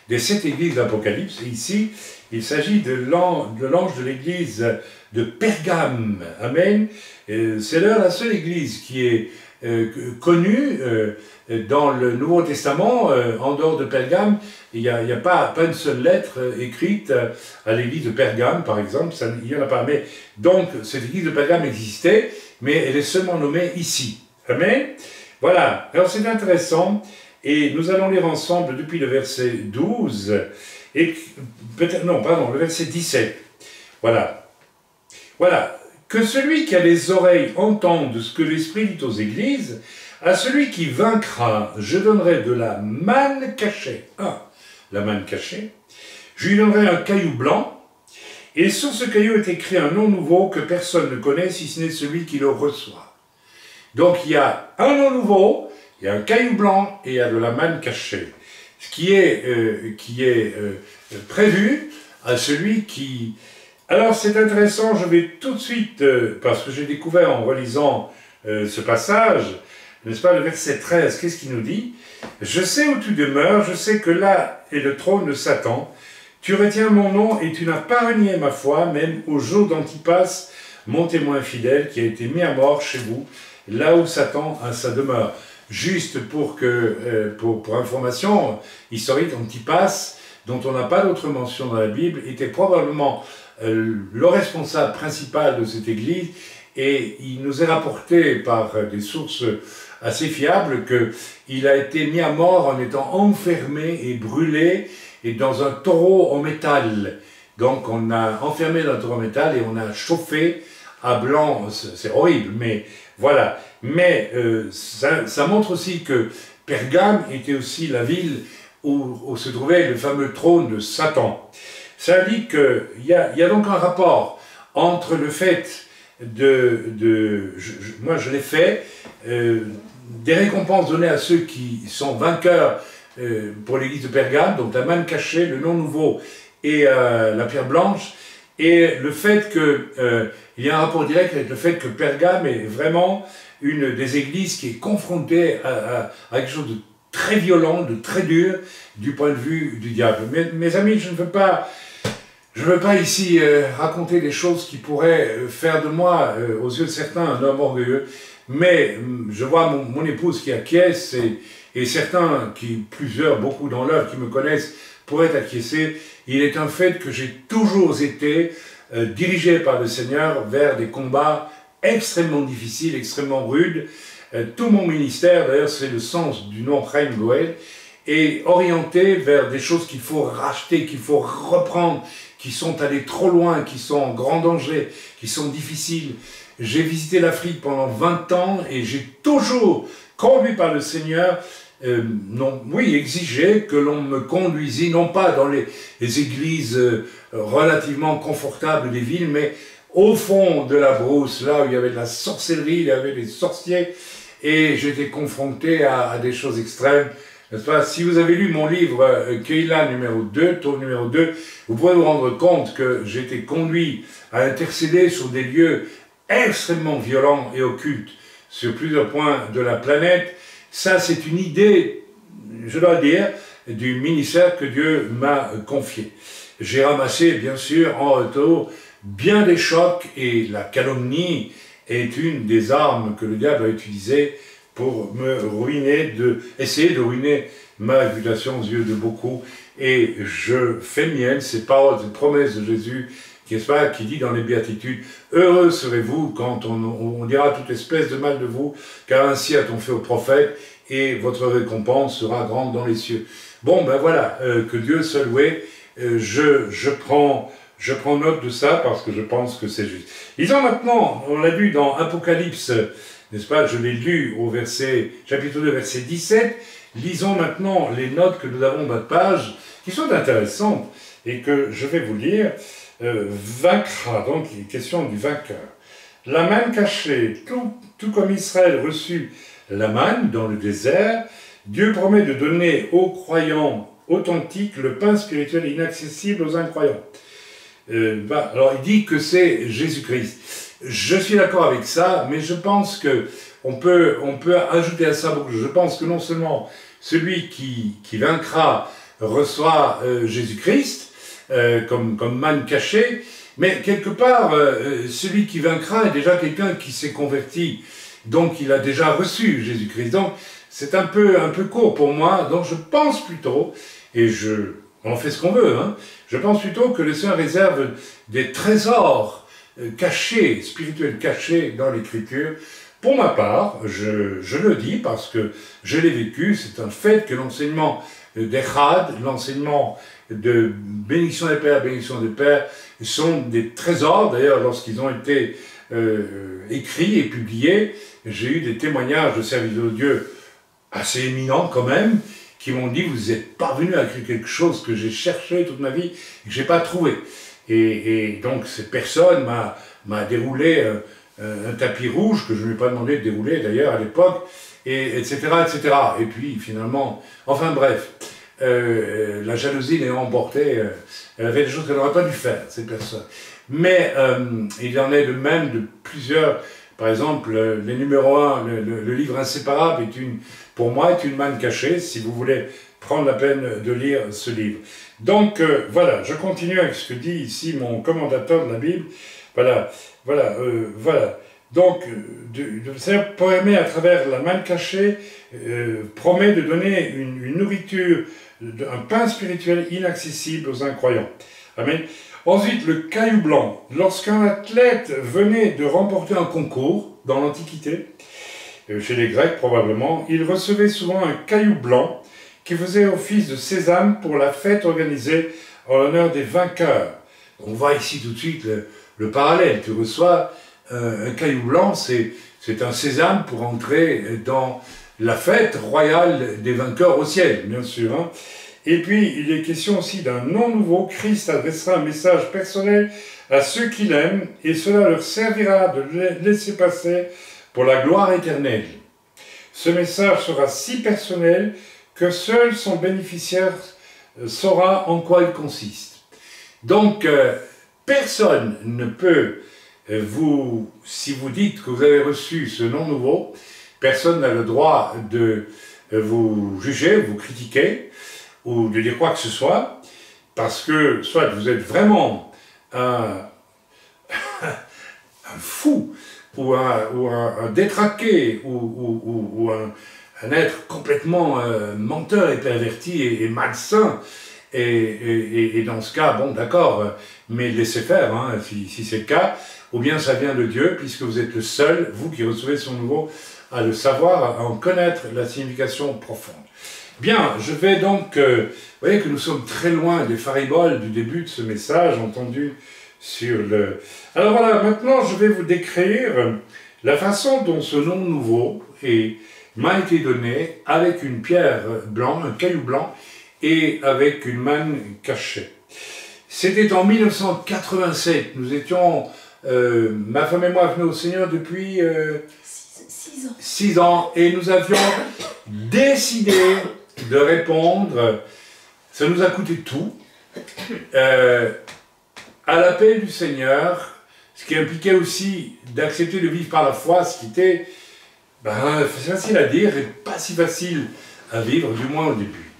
des 7 églises d'Apocalypse. Et ici, il s'agit de l'ange de l'église de Pergame. Amen. C'est la seule église qui est connue dans le Nouveau Testament, en dehors de Pergame. Il n'y a pas une seule lettre écrite à l'église de Pergame, par exemple. Il n'y en a pas. Mais, donc, cette église de Pergame existait, mais elle est seulement nommée ici. Amen. Voilà. Alors, c'est intéressant. Et nous allons lire ensemble depuis le verset 12, et le verset 17. Voilà. Voilà. Que celui qui a les oreilles entende ce que l'Esprit dit aux églises. À celui qui vaincra, je donnerai de la manne cachée. La manne cachée. Je lui donnerai un caillou blanc, et sur ce caillou est écrit un nom nouveau que personne ne connaît, si ce n'est celui qui le reçoit. Donc il y a un nom nouveau, il y a un caillou blanc, et il y a de la manne cachée. Ce qui est prévu à celui qui... Alors c'est intéressant, je vais tout de suite, parce que j'ai découvert en relisant ce passage, n'est-ce pas, le verset 13, qu'est-ce qu'il nous dit? « Je sais où tu demeures, je sais que là est le trône de Satan. Tu retiens mon nom et tu n'as pas renié ma foi, même au jour d'Antipas, mon témoin fidèle, qui a été mis à mort chez vous, là où Satan a sa demeure. » Juste pour information historique, Antipas, dont on n'a pas d'autre mention dans la Bible, était probablement le responsable principal de cette église, et il nous est rapporté par des sources assez fiables qu'il a été mis à mort en étant enfermé et brûlé et dans un taureau en métal. Donc on a enfermé dans un taureau en métal et on a chauffé à blanc. C'est horrible, mais voilà. Mais ça montre aussi que Pergame était aussi la ville où se trouvait le fameux trône de Satan. Ça indique qu'il y a donc un rapport entre le fait moi je l'ai fait, des récompenses données à ceux qui sont vainqueurs pour l'église de Pergame, donc la manne cachée, le nom nouveau et la pierre blanche, et le fait qu'il y a un rapport direct avec le fait que Pergame est vraiment une des églises qui est confrontée à quelque chose de très violent, de très dur, du point de vue du diable. Mes amis, je ne veux pas ici raconter des choses qui pourraient faire de moi, aux yeux de certains, un homme orgueilleux, mais je vois mon épouse qui acquiesce, et certains, plusieurs, beaucoup dans l'œuvre, qui me connaissent, pourraient acquiescer, il est un fait que j'ai toujours été dirigé par le Seigneur vers des combats extrêmement difficiles, extrêmement rudes. Tout mon ministère, d'ailleurs c'est le sens du nom Chaim Goel, est orienté vers des choses qu'il faut racheter, qu'il faut reprendre, qui sont allées trop loin, qui sont en grand danger, qui sont difficiles. J'ai visité l'Afrique pendant 20 ans et j'ai toujours, conduit par le Seigneur, exigé que l'on me conduisit, non pas dans les églises relativement confortables des villes, mais au fond de la brousse, là où il y avait de la sorcellerie, il y avait des sorciers, et j'étais confronté à des choses extrêmes. N'est-ce pas? Si vous avez lu mon livre Keila numéro 2, tome numéro 2, vous pourrez vous rendre compte que j'ai été conduit à intercéder sur des lieux extrêmement violents et occultes sur plusieurs points de la planète. Ça, c'est une idée, je dois dire, du ministère que Dieu m'a confié. J'ai ramassé, bien sûr, en retour, bien des chocs, et la calomnie est une des armes que le diable a utilisées pour me ruiner, essayer de ruiner ma réputation aux yeux de beaucoup. Et je fais mienne ces paroles, ces promesses de Jésus, qui dit dans les Béatitudes, « Heureux serez-vous quand on dira toute espèce de mal de vous, car ainsi a-t-on fait aux prophètes, et votre récompense sera grande dans les cieux. » Bon, ben voilà, que Dieu soit loué. Je prends note de ça parce que je pense que c'est juste. Lisons maintenant, on l'a lu dans Apocalypse, n'est-ce pas? Je l'ai lu au chapitre 2, verset 17. Lisons maintenant les notes que nous avons en bas de page, qui sont intéressantes et que je vais vous lire. Vaincra, donc il est question du vainqueur. La manne cachée, tout comme Israël reçut la manne dans le désert, Dieu promet de donner aux croyants authentiques le pain spirituel inaccessible aux incroyants. Alors il dit que c'est Jésus-Christ. Je suis d'accord avec ça, mais je pense que on peut ajouter à ça beaucoup. Je pense que non seulement celui qui vaincra reçoit Jésus-Christ comme manne cachée, mais quelque part celui qui vaincra est déjà quelqu'un qui s'est converti, donc il a déjà reçu Jésus-Christ. Donc c'est un peu court pour moi. Donc je pense plutôt, et on en fait ce qu'on veut, hein, je pense plutôt que le Seigneur réserve des trésors cachés, spirituels cachés dans l'Écriture. Pour ma part, je le dis parce que je l'ai vécu, c'est un fait que l'enseignement d'Echad, l'enseignement de bénédiction des pères, bénédiction des pères, sont des trésors. D'ailleurs, lorsqu'ils ont été écrits et publiés, j'ai eu des témoignages de serviteurs de Dieu assez éminents quand même, qui m'ont dit, vous êtes parvenu à écrire quelque chose que j'ai cherché toute ma vie et que je n'ai pas trouvé. Et donc cette personne m'a déroulé un tapis rouge que je ne lui ai pas demandé de dérouler d'ailleurs à l'époque, etc., etc. Et puis finalement, enfin bref, la jalousie l'a emporté, elle avait des choses qu'elle n'aurait pas dû faire, cette personne. Mais il y en est de même de plusieurs, par exemple, les numéros 1, le livre Inséparable, pour moi, est une manne cachée, si vous voulez prendre la peine de lire ce livre. Donc, voilà, je continue avec ce que dit ici mon commentateur de la Bible. Voilà. Donc, le Seigneur promet à travers la manne cachée, promet de donner une nourriture, un pain spirituel inaccessible aux incroyants. Amen. Ensuite, le caillou blanc. Lorsqu'un athlète venait de remporter un concours, dans l'Antiquité, chez les Grecs probablement, il recevait souvent un caillou blanc qui faisait office de sésame pour la fête organisée en l'honneur des vainqueurs. On voit ici tout de suite le parallèle. Tu reçois un caillou blanc, c'est un sésame pour entrer dans la fête royale des vainqueurs au ciel, bien sûr. Hein. Et puis, il est question aussi d'un nom nouveau. Christ adressera un message personnel à ceux qui l'aiment, et cela leur servira de laisser passer pour la gloire éternelle. Ce message sera si personnel que seul son bénéficiaire saura en quoi il consiste. Donc, personne ne peut si vous dites que vous avez reçu ce nom nouveau, personne n'a le droit de vous juger, vous critiquer, ou de dire quoi que ce soit, parce que soit vous êtes vraiment un fou, ou un détraqué, ou un être complètement menteur et perverti et malsain. Et dans ce cas, bon, d'accord, mais laissez faire, hein, si c'est le cas, ou bien ça vient de Dieu, puisque vous êtes le seul, vous qui recevez son nouveau, à le savoir, à en connaître la signification profonde. Bien, je vais donc, vous voyez que nous sommes très loin des fariboles du début de ce message entendu sur le... Alors voilà, maintenant je vais vous décrire la façon dont ce nom nouveau m'a été donné avec une pierre blanche, un caillou blanc, et avec une manne cachée. C'était en 1987, nous étions, ma femme et moi venaient au Seigneur depuis 6 ans, et nous avions décidé de répondre, ça nous a coûté tout, à l'appel du Seigneur, ce qui impliquait aussi d'accepter de vivre par la foi, ce qui était facile à dire et pas si facile à vivre, du moins au début.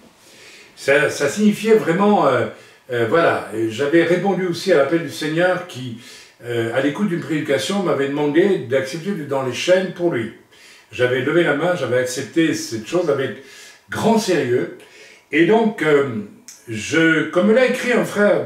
Ça signifiait vraiment, voilà, j'avais répondu aussi à l'appel du Seigneur qui, à l'écoute d'une prédication, m'avait demandé d'accepter d'être dans les chaînes pour lui. J'avais levé la main, j'avais accepté cette chose avec grand sérieux, et donc, comme l'a écrit un frère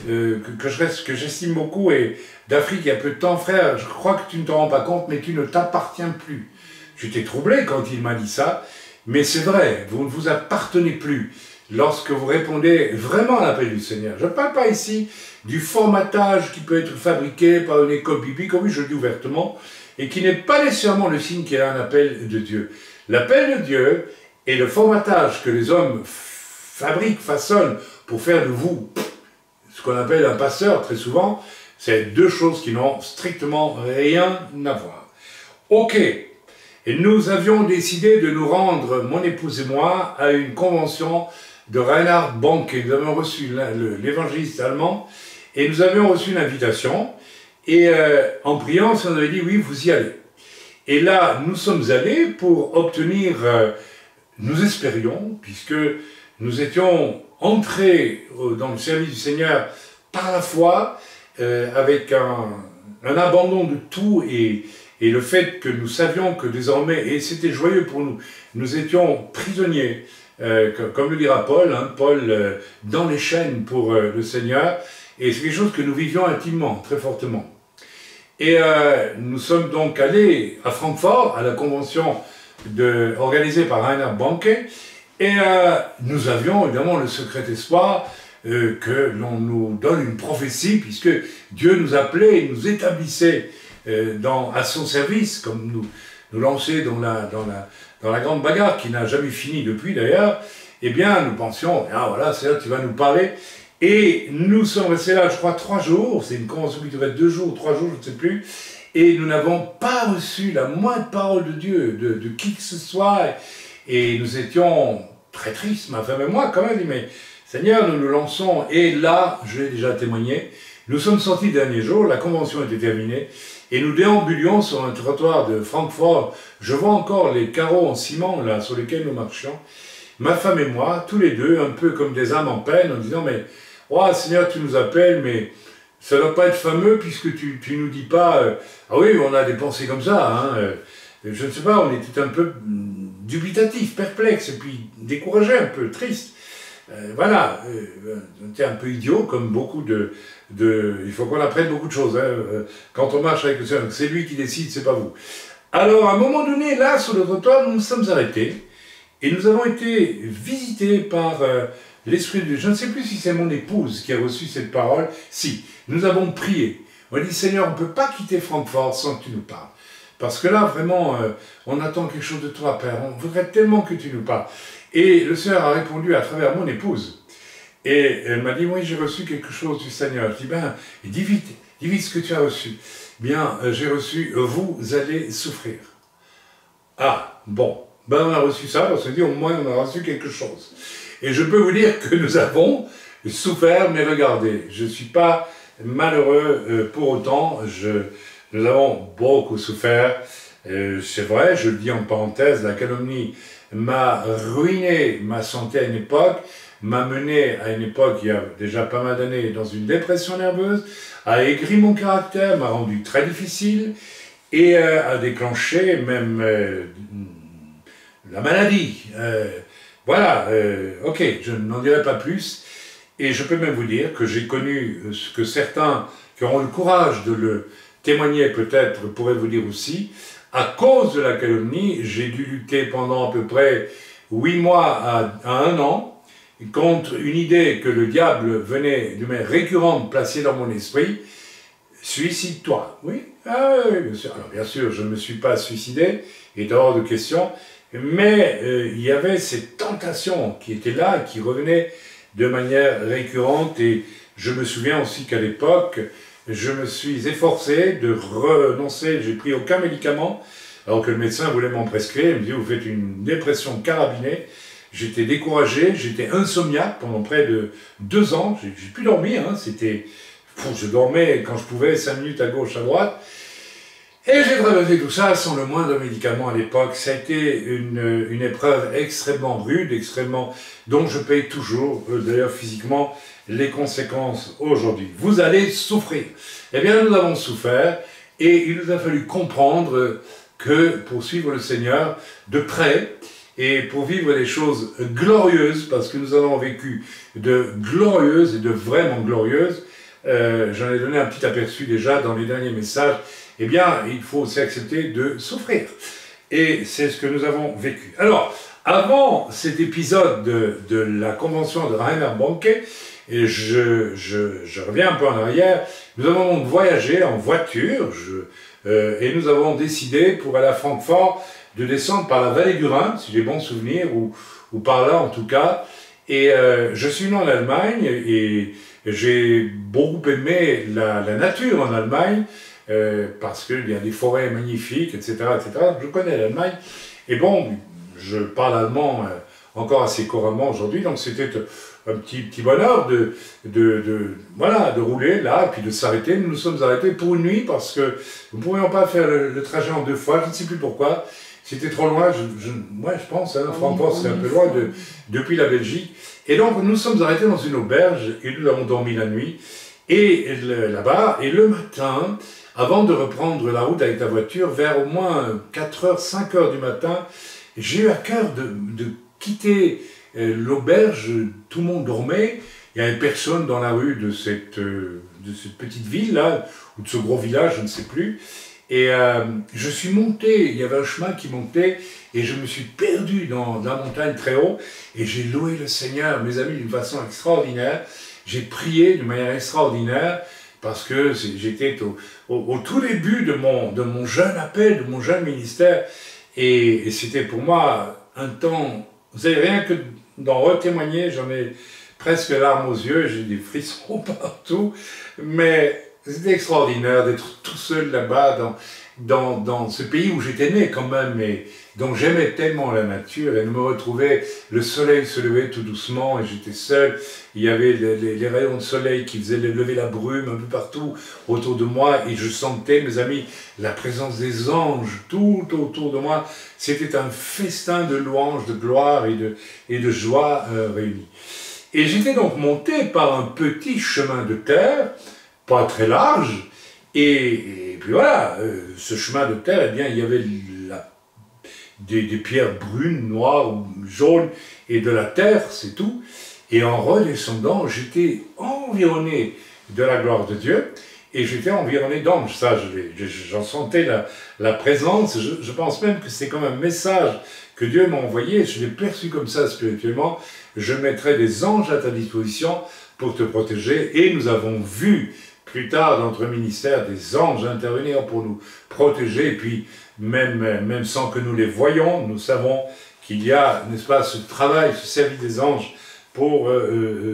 que j'estime beaucoup, et d'Afrique il y a peu de temps, frère, je crois que tu ne te rends pas compte, mais tu ne t'appartiens plus. J'étais troublé quand il m'a dit ça, mais c'est vrai, vous ne vous appartenez plus. Lorsque vous répondez vraiment à l'appel du Seigneur. Je ne parle pas ici du formatage qui peut être fabriqué par une école biblique, oui, je le dis ouvertement, et qui n'est pas nécessairement le signe qu'il y a un appel de Dieu. L'appel de Dieu et le formatage que les hommes fabriquent, façonnent pour faire de vous ce qu'on appelle un pasteur très souvent, c'est deux choses qui n'ont strictement rien à voir. Ok, et nous avions décidé de nous rendre, mon épouse et moi, à une convention de Reinhard Bonnke. Nous avons reçu l'évangéliste allemand et nous avions reçu une invitation et en priant, on avait dit oui, vous y allez. Et là, nous sommes allés pour obtenir, nous espérions, puisque nous étions entrés dans le service du Seigneur par la foi, avec un abandon de tout et le fait que nous savions que désormais, et c'était joyeux pour nous, nous étions prisonniers, comme le dira Paul, hein, Paul dans les chaînes pour le Seigneur, et c'est quelque chose que nous vivions intimement, très fortement. Et nous sommes donc allés à Francfort, à la convention organisée par Reinhard Bonnke, et nous avions évidemment le secret espoir que l'on nous donne une prophétie, puisque Dieu nous appelait et nous établissait à son service, comme nous lancer dans la grande bagarre qui n'a jamais fini depuis d'ailleurs. Eh bien, nous pensions, ah voilà, c'est là que tu vas nous parler. Et nous sommes restés là, je crois, 3 jours, c'est une convention qui devait être 2 jours, 3 jours, je ne sais plus, et nous n'avons pas reçu la moindre parole de Dieu, de qui que ce soit, et nous étions très tristes, ma femme et moi, quand même, mais Seigneur, nous nous lançons, et là, je l'ai déjà témoigné, nous sommes sortis le dernier jour, la convention était terminée, et nous déambulions sur un trottoir de Francfort. Je vois encore les carreaux en ciment là sur lesquels nous marchions. Ma femme et moi, tous les deux, un peu comme des âmes en peine, en disant, mais, oh Seigneur, tu nous appelles, mais ça ne doit pas être fameux puisque tu nous dis pas, ah oui, on a des pensées comme ça, hein, je ne sais pas, on était un peu dubitatifs, perplexes, et puis découragés un peu, tristes. Voilà, on était un peu idiot, comme beaucoup il faut qu'on apprenne beaucoup de choses, hein, quand on marche avec le Seigneur, c'est lui qui décide, c'est pas vous. Alors, à un moment donné, là, sur le trottoir, nous nous sommes arrêtés, et nous avons été visités par l'Esprit de Dieu. Je ne sais plus si c'est mon épouse qui a reçu cette parole. Si, nous avons prié. On a dit, Seigneur, on ne peut pas quitter Francfort sans que tu nous parles. Parce que là, vraiment, on attend quelque chose de toi, Père. On voudrait tellement que tu nous parles. Et le Seigneur a répondu à travers mon épouse. Et elle m'a dit, oui, j'ai reçu quelque chose du Seigneur. Je dis, ben, dis vite ce que tu as reçu. Bien, j'ai reçu, vous allez souffrir. Ah, bon. Ben, on a reçu ça, on s'est dit, au moins, on a reçu quelque chose. Et je peux vous dire que nous avons souffert, mais regardez, je ne suis pas malheureux pour autant, nous avons beaucoup souffert. C'est vrai, je le dis en parenthèse, la calomnie m'a ruiné ma santé à une époque, m'a mené à une époque, il y a déjà pas mal d'années, dans une dépression nerveuse, a aigri mon caractère, m'a rendu très difficile, et a déclenché même la maladie. Voilà, ok, je n'en dirai pas plus. Et je peux même vous dire que j'ai connu ce que certains qui auront le courage de le témoigner peut-être pourraient vous dire aussi. À cause de la calomnie, j'ai dû lutter pendant à peu près 8 mois à 1 an contre une idée que le diable venait de manière récurrente placer dans mon esprit. Suicide-toi. Oui, ah, oui, bien sûr. Alors bien sûr, je ne me suis pas suicidé, il est hors de question, mais il y avait cette tentation qui était là, qui revenait de manière récurrente, et je me souviens aussi qu'à l'époque, je me suis efforcé de renoncer, j'ai pris aucun médicament, alors que le médecin voulait m'en prescrire, il me dit vous faites une dépression carabinée. J'étais découragé, j'étais insomniaque pendant près de 2 ans, j'ai pu dormir, hein, c'était... Je dormais quand je pouvais, 5 minutes à gauche, à droite. Et j'ai traversé tout ça sans le moindre médicament à l'époque. Ça a été une épreuve extrêmement rude, dont je paye toujours, d'ailleurs physiquement, les conséquences aujourd'hui. Vous allez souffrir. Eh bien, nous avons souffert et il nous a fallu comprendre que pour suivre le Seigneur de près, et pour vivre des choses glorieuses, parce que nous avons vécu de glorieuses et de vraiment glorieuses, j'en ai donné un petit aperçu déjà dans les derniers messages, eh bien, il faut aussi accepter de souffrir. Et c'est ce que nous avons vécu. Alors, avant cet épisode de la convention de Rainer Bonke, et je reviens un peu en arrière, nous avons voyagé en voiture, et nous avons décidé, pour aller à Francfort, de descendre par la vallée du Rhin, si j'ai bon souvenir, ou par là en tout cas. Et je suis né en Allemagne, et j'ai beaucoup aimé la nature en Allemagne, parce qu'il y a des forêts magnifiques, etc., etc. Je connais l'Allemagne, et bon, je parle allemand encore assez couramment aujourd'hui, donc c'était un petit bonheur voilà, de rouler là, et puis de s'arrêter. Nous nous sommes arrêtés pour une nuit, parce que nous ne pouvions pas faire le trajet en 2 fois, je ne sais plus pourquoi. C'était trop loin, moi je pense, hein, Francfort c'est un peu loin depuis la Belgique. Et donc nous sommes arrêtés dans une auberge et nous avons dormi la nuit là-bas. Et le matin, avant de reprendre la route avec la voiture, vers au moins 4h, 5h du matin, j'ai eu à cœur de quitter l'auberge. Tout le monde dormait, il n'y avait personne dans la rue de cette petite ville là, ou de ce gros village, je ne sais plus. Et je suis monté, il y avait un chemin qui montait, et je me suis perdu dans la montagne très haut, et j'ai loué le Seigneur, mes amis, d'une façon extraordinaire. J'ai prié d'une manière extraordinaire, parce que j'étais au tout début de mon jeune appel, de mon jeune ministère, et c'était pour moi un temps, vous savez, rien que d'en retémoigner, j'en ai presque larmes aux yeux, j'ai des frissons partout, mais... C'était extraordinaire d'être tout seul là-bas, dans ce pays où j'étais né quand même, et donc j'aimais tellement la nature, et de me retrouver, le soleil se levait tout doucement, et j'étais seul, il y avait les rayons de soleil qui faisaient lever la brume un peu partout autour de moi, et je sentais, mes amis, la présence des anges tout autour de moi. C'était un festin de louanges, de gloire et de joie réunis. Et j'étais donc monté par un petit chemin de terre, pas très large, et puis voilà, ce chemin de terre, eh bien, il y avait des pierres brunes, noires, ou jaunes, et de la terre, c'est tout. Et en redescendant, j'étais environné de la gloire de Dieu, et j'étais environné d'anges. Ça, j'en sentais la présence. Je pense même que c'est comme un message que Dieu m'a envoyé, je l'ai perçu comme ça spirituellement. Je mettrai des anges à ta disposition pour te protéger, et nous avons vu plus tard dans notre ministère des anges intervenir pour nous protéger, et puis même sans que nous les voyions, nous savons qu'il y a, n'est-ce pas, ce travail, ce service des anges pour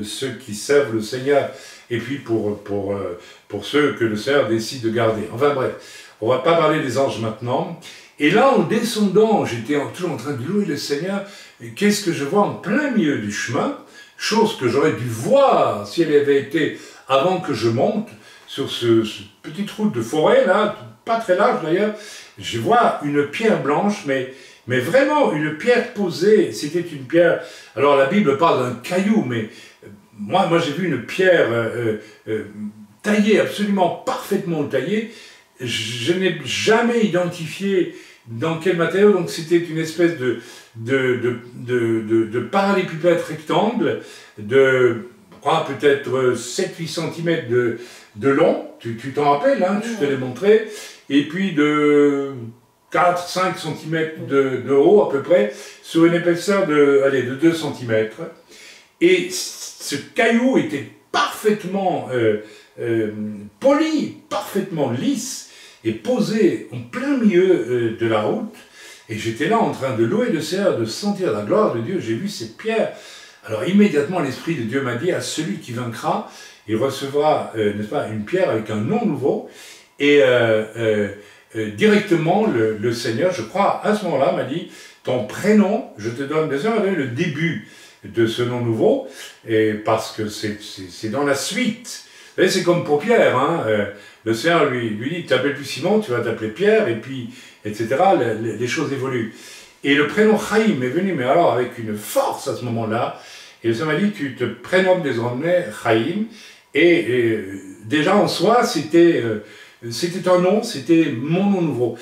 ceux qui servent le Seigneur, et puis pour ceux que le Seigneur décide de garder. Enfin bref, on ne va pas parler des anges maintenant. Et là, en descendant, j'étais toujours en train de louer le Seigneur, et qu'est-ce que je vois en plein milieu du chemin, chose que j'aurais dû voir si elle avait été avant que je monte sur cette petite route de forêt, là, pas très large d'ailleurs. Je vois une pierre blanche, mais vraiment une pierre posée. C'était une pierre, alors la Bible parle d'un caillou, mais moi j'ai vu une pierre taillée, absolument parfaitement taillée. Je n'ai jamais identifié dans quel matériau? Donc c'était une espèce de parallépipède rectangle de peut-être 7-8 cm de long, tu t'en rappelles, hein, je te l'ai montré, et puis de 4-5 cm de haut à peu près, sur une épaisseur de 2 cm. Et ce caillou était parfaitement poli, parfaitement lisse, et posé en plein milieu de la route. Et j'étais là en train de louer le Seigneur, de sentir la gloire de Dieu. J'ai vu cette pierre. Alors immédiatement, l'Esprit de Dieu m'a dit, à celui qui vaincra, il recevra, n'est-ce pas, une pierre avec un nom nouveau. Et directement, le Seigneur, je crois, à ce moment-là, m'a dit, ton prénom, je te donne le début de ce nom nouveau, et parce que c'est dans la suite. Vous savez, c'est comme pour Pierre, hein, le Seigneur lui dit, tu t'appelles plus Simon, tu vas t'appeler Pierre, et puis, etc., les choses évoluent. Et le prénom Chaim est venu, mais alors avec une force à ce moment-là, et le Seigneur m'a dit, tu te prénommes désormais Chaim, et déjà en soi, c'était un nom, c'était mon nom nouveau.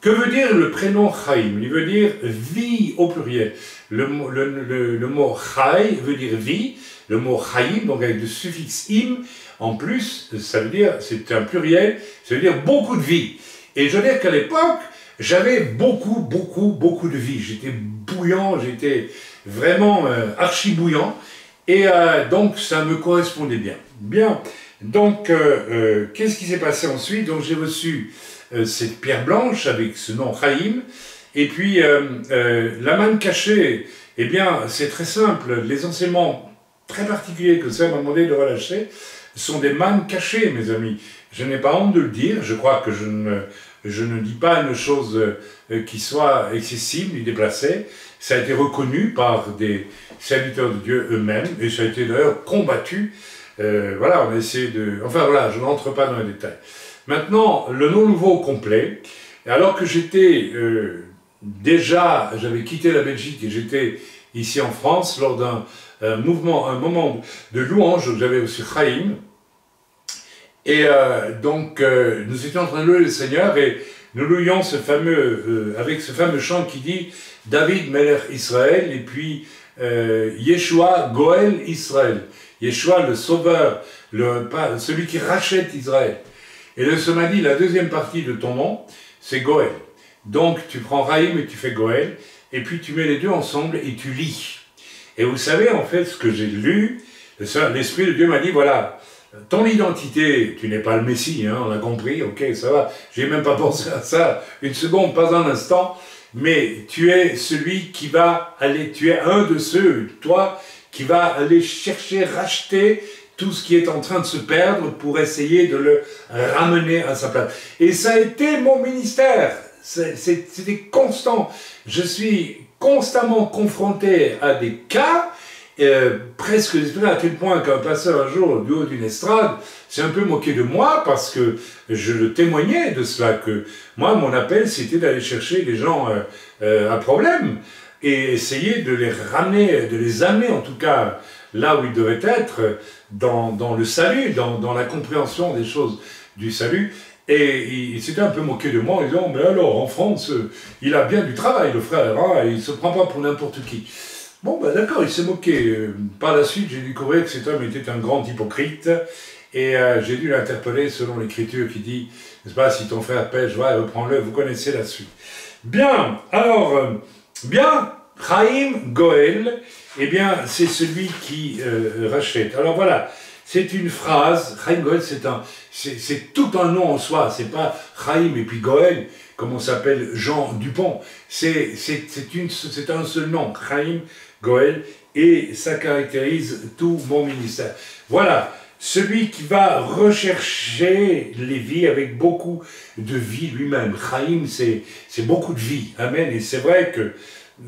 Que veut dire le prénom Chaim? Il veut dire vie au pluriel. Le mot Chai veut dire vie, le mot Chaim, donc avec le suffixe im, en plus, ça veut dire, c'est un pluriel, ça veut dire beaucoup de vie. Et je veux dire qu'à l'époque, j'avais beaucoup de vie. J'étais bouillant, j'étais vraiment archi bouillant, et donc ça me correspondait bien. Bien, donc qu'est-ce qui s'est passé ensuite? Donc j'ai reçu cette pierre blanche avec ce nom Chaim, et puis la manne cachée, eh bien c'est très simple, les enseignements très particuliers que ça m'a demandé de relâcher sont des mannes cachées, mes amis. Je n'ai pas honte de le dire, je crois que je ne dis pas une chose qui soit excessive ni déplacée. Ça a été reconnu par des serviteurs de Dieu eux-mêmes, et ça a été d'ailleurs combattu. Voilà, on a essayé de... Enfin voilà, je n'entre pas dans les détails. Maintenant, le nom nouveau complet, alors que j'étais déjà, j'avais quitté la Belgique et j'étais ici en France lors d'un moment de louange, j'avais aussi Chaim, et donc nous étions en train de louer le Seigneur et nous louions ce fameux, avec ce fameux chant qui dit David Melech Israël, et puis Yeshua Goel Israël, Yeshua le sauveur, celui qui rachète Israël. Et le Seigneur m'a dit, la deuxième partie de ton nom, c'est Goël. Donc tu prends Chaim et tu fais Goël, et puis tu mets les deux ensemble et tu lis. Et vous savez, en fait, ce que j'ai lu, l'Esprit de Dieu m'a dit, voilà, ton identité, tu n'es pas le Messie, hein, on a compris, ok, ça va, j'ai même pas pensé à ça, une seconde, pas un instant, mais tu es celui qui va aller, tu es un de ceux, toi, qui va aller chercher, racheter tout ce qui est en train de se perdre pour essayer de le ramener à sa place. Et ça a été mon ministère, c'était constant. Je suis constamment confronté à des cas, presque à tel point qu'un passeur un jour, du haut d'une estrade, s'est un peu moqué de moi parce que je le témoignais de cela, que moi, mon appel, c'était d'aller chercher les gens à problème et essayer de les ramener, de les amener en tout cas là où ils devaient être, dans le salut, dans la compréhension des choses du salut. Et il s'était un peu moqué de moi en disant, mais alors, en France, il a bien du travail, le frère, hein, il ne se prend pas pour n'importe qui. Bon, ben d'accord, il s'est moqué. Par la suite, j'ai découvert que cet homme était un grand hypocrite, et j'ai dû l'interpeller selon l'Écriture qui dit, n'est-ce pas, si ton frère pêche, va, reprends-le, vous connaissez la suite. Bien, alors, bien, Chaim Goël, eh bien, c'est celui qui rachète. Alors voilà, c'est une phrase, Chaim Goël, c'est tout un nom en soi, c'est pas Chaim et puis Goël, comme on s'appelle Jean Dupont, c'est un seul nom, Chaim Goël, et ça caractérise tout mon ministère. Voilà, celui qui va rechercher les vies avec beaucoup de vie lui-même. Chaim, c'est beaucoup de vie, amen, et c'est vrai que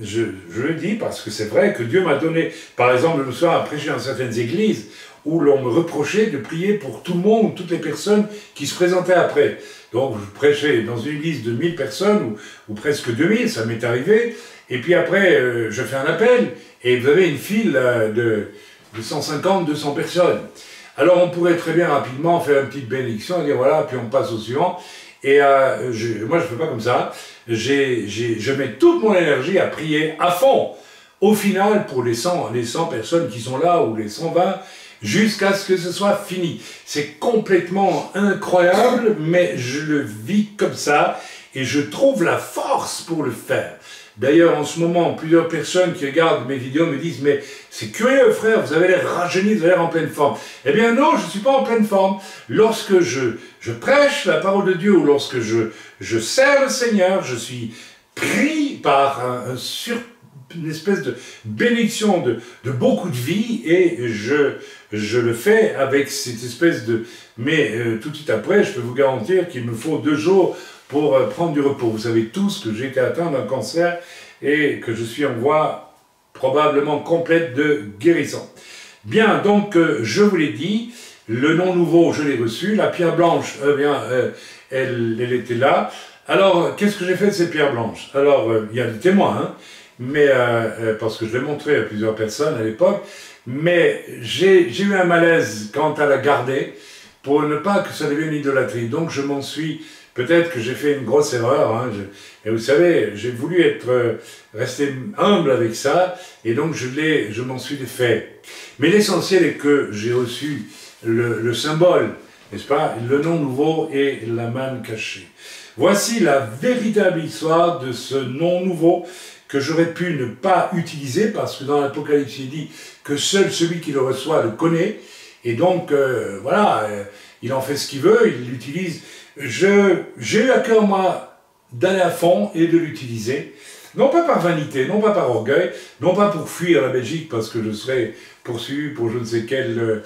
je le dis parce que c'est vrai que Dieu m'a donné, par exemple, le soir à prêcher dans certaines églises où l'on me reprochait de prier pour tout le monde, toutes les personnes qui se présentaient après. Donc je prêchais dans une église de 1000 personnes, ou presque 2000, ça m'est arrivé, et puis après je fais un appel, et vous avez une file de 150, 200 personnes. Alors on pourrait très bien rapidement faire une petite bénédiction, et dire voilà, puis on passe au suivant, Et moi, je ne fais pas comme ça. Je mets toute mon énergie à prier à fond. Au final, pour les 100 personnes qui sont là, ou les 120, jusqu'à ce que ce soit fini. C'est complètement incroyable, mais je le vis comme ça, et je trouve la force pour le faire. D'ailleurs, en ce moment, plusieurs personnes qui regardent mes vidéos me disent « Mais c'est curieux, frère, vous avez l'air rajeuni, vous avez l'air en pleine forme. » Eh bien non, je ne suis pas en pleine forme. Lorsque je prêche la parole de Dieu, ou lorsque je sers le Seigneur, je suis pris par une espèce de bénédiction de beaucoup de vie, et je le fais avec cette espèce de... Mais tout de suite après, je peux vous garantir qu'il me faut 2 jours pour prendre du repos. Vous savez tous que j'ai été atteint d'un cancer et que je suis en voie probablement complète de guérison. Bien, donc je vous l'ai dit, le nom nouveau, je l'ai reçu, la pierre blanche, elle était là. Alors, qu'est-ce que j'ai fait de cette pierre blanche? Alors, il y a des témoins, hein, mais, parce que je l'ai montré à plusieurs personnes à l'époque, mais j'ai eu un malaise quant à la garder, pour ne pas que ça devienne une idolâtrie. Donc je m'en suis... Peut-être que j'ai fait une grosse erreur, hein, et vous savez, j'ai voulu rester humble avec ça, et donc je m'en suis défait. Mais l'essentiel est que j'ai reçu le symbole, n'est-ce pas, le nom nouveau et la manne cachée. Voici la véritable histoire de ce nom nouveau que j'aurais pu ne pas utiliser, parce que dans l'Apocalypse il dit que seul celui qui le reçoit le connaît, et donc voilà, il en fait ce qu'il veut, il l'utilise. J'ai eu à cœur, moi, d'aller à fond et de l'utiliser, non pas par vanité, non pas par orgueil, non pas pour fuir la Belgique parce que je serais poursuivi pour je ne sais quelle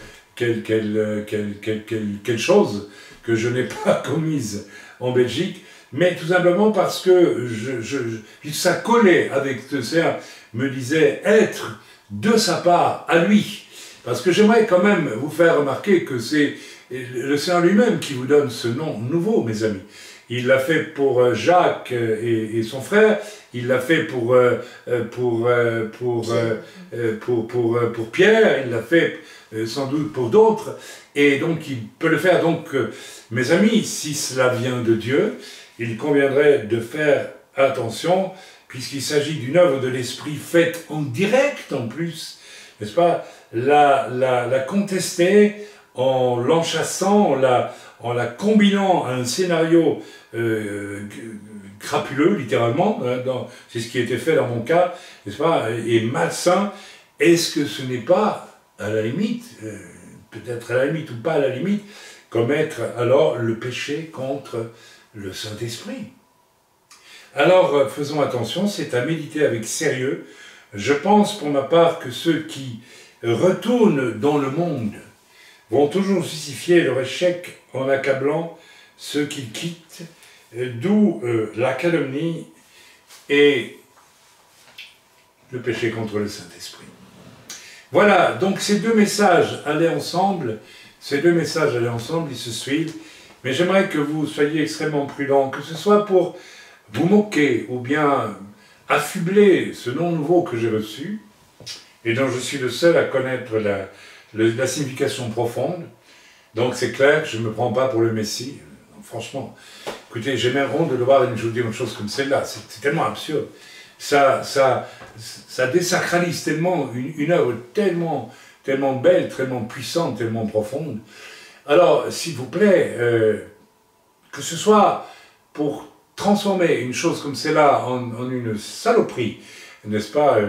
chose que je n'ai pas commise en Belgique, mais tout simplement parce que ça collait avec ce que Seigneur me disait être de sa part à lui. Parce que j'aimerais quand même vous faire remarquer que c'est le Seigneur lui-même qui vous donne ce nom nouveau, mes amis. Il l'a fait pour Jacques et son frère, il l'a fait pour Pierre, il l'a fait sans doute pour d'autres, et donc il peut le faire. Donc, mes amis, si cela vient de Dieu, il conviendrait de faire attention, puisqu'il s'agit d'une œuvre de l'Esprit faite en direct en plus, n'est-ce pas, la contester en l'enchassant, en la combinant à un scénario crapuleux, littéralement, hein, c'est ce qui a été fait dans mon cas, n'est-ce pas, et malsain. Est-ce que ce n'est pas, à la limite, peut-être à la limite ou pas à la limite, commettre alors le péché contre le Saint-Esprit? Alors, faisons attention, c'est à méditer avec sérieux. Je pense pour ma part que ceux qui retournent dans le monde vont toujours justifier leur échec en accablant ceux qu'ils quittent, d'où la calomnie et le péché contre le Saint-Esprit. Voilà, donc ces deux messages allaient ensemble, ils se suivent, mais j'aimerais que vous soyez extrêmement prudents, que ce soit pour vous moquer ou bien affubler ce nom nouveau que j'ai reçu, et dont je suis le seul à connaître la signification profonde. Donc c'est clair que je ne me prends pas pour le Messie. Franchement, écoutez, j'ai même honte de devoir vous dire une chose comme celle-là. C'est tellement absurde. Ça désacralise tellement une œuvre tellement belle, tellement puissante, tellement profonde. Alors, s'il vous plaît, que ce soit pour transformer une chose comme celle-là en une saloperie, n'est-ce pas,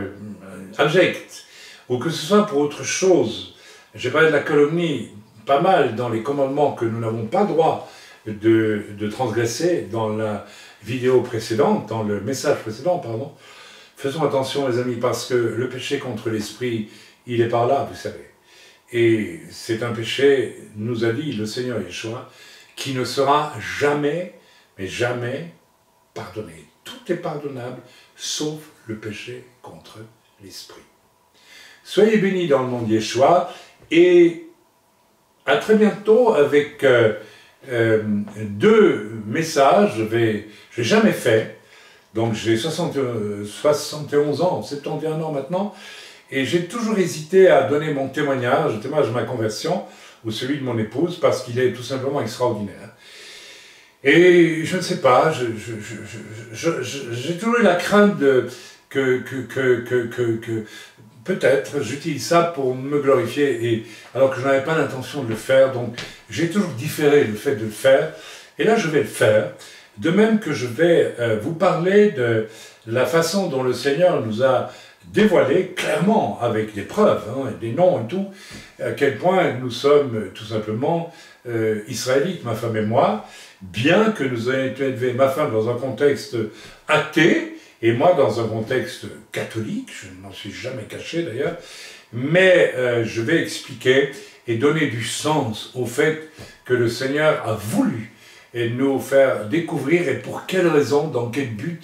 abjecte, ou que ce soit pour autre chose. J'ai parlé de la calomnie pas mal dans les commandements que nous n'avons pas droit de transgresser dans la vidéo précédente, dans le message précédent, pardon. Faisons attention, les amis, parce que le péché contre l'esprit, il est par là, vous savez. Et c'est un péché, nous a dit le Seigneur Yeshua, qui ne sera jamais, mais jamais pardonné. Tout est pardonnable, sauf le péché contre l'esprit. Soyez bénis dans le nom de Yeshua, et à très bientôt avec deux messages. Je l'ai jamais fait, donc j'ai 71 ans, 71 ans maintenant, et j'ai toujours hésité à donner mon témoignage, de ma conversion, ou celui de mon épouse, parce qu'il est tout simplement extraordinaire. Et je ne sais pas, j'ai toujours eu la crainte que peut-être j'utilise ça pour me glorifier, alors que je n'avais pas l'intention de le faire, donc j'ai toujours différé le fait de le faire, et là je vais le faire, de même que je vais vous parler de la façon dont le Seigneur nous a dévoilé clairement, avec des preuves, hein, des noms et tout, à quel point nous sommes tout simplement israélites, ma femme et moi, bien que nous ayons été élevés, ma femme dans un contexte athée, et moi dans un contexte catholique, je ne m'en suis jamais caché d'ailleurs, mais je vais expliquer et donner du sens au fait que le Seigneur a voulu nous faire découvrir, et pour quelle raison, dans quel but.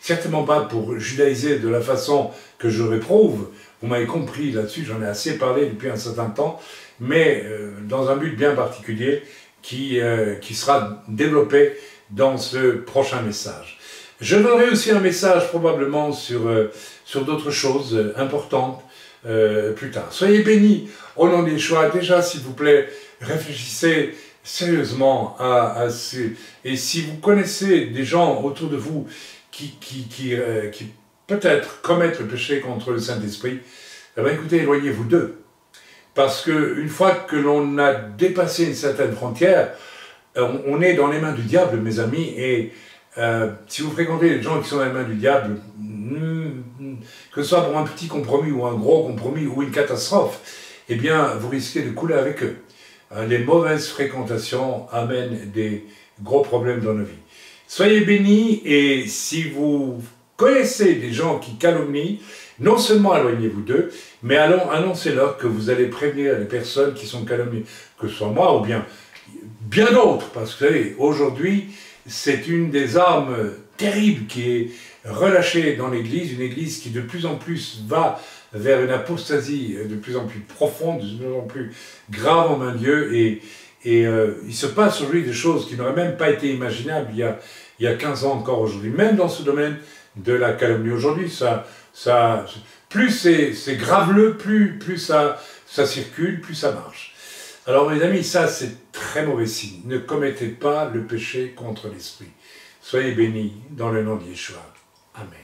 Certainement pas pour judaïser de la façon que je réprouve, vous m'avez compris là-dessus, j'en ai assez parlé depuis un certain temps, mais dans un but bien particulier qui sera développé dans ce prochain message. Je donnerai aussi un message probablement sur d'autres choses importantes plus tard. Soyez bénis au nom d'Yeshua. Déjà, s'il vous plaît, réfléchissez sérieusement à ces... Et si vous connaissez des gens autour de vous qui peut-être commettent le péché contre le Saint-Esprit, eh bien écoutez, éloignez-vous d'eux. Parce qu'une fois que l'on a dépassé une certaine frontière, on est dans les mains du diable, mes amis, et si vous fréquentez les gens qui sont dans les mains du diable, que ce soit pour un petit compromis ou un gros compromis ou une catastrophe, eh bien, vous risquez de couler avec eux. Les mauvaises fréquentations amènent des gros problèmes dans nos vies. Soyez bénis, et si vous connaissez des gens qui calomnient, non seulement éloignez-vous d'eux, mais annoncez-leur que vous allez prévenir les personnes qui sont calomniées, que ce soit moi ou bien d'autres, parce que vous savez, aujourd'hui, c'est une des armes terribles qui est relâchée dans l'Église, une Église qui de plus en plus va vers une apostasie de plus en plus profonde, de plus en plus grave en main de Dieu, et il se passe aujourd'hui des choses qui n'auraient même pas été imaginables il y a 15 ans encore aujourd'hui, même dans ce domaine de la calomnie. Aujourd'hui, plus c'est graveleux, plus ça circule, plus ça marche. Alors mes amis, ça c'est très mauvais signe. Ne commettez pas le péché contre l'esprit. Soyez bénis dans le nom de Yeshua. Amen.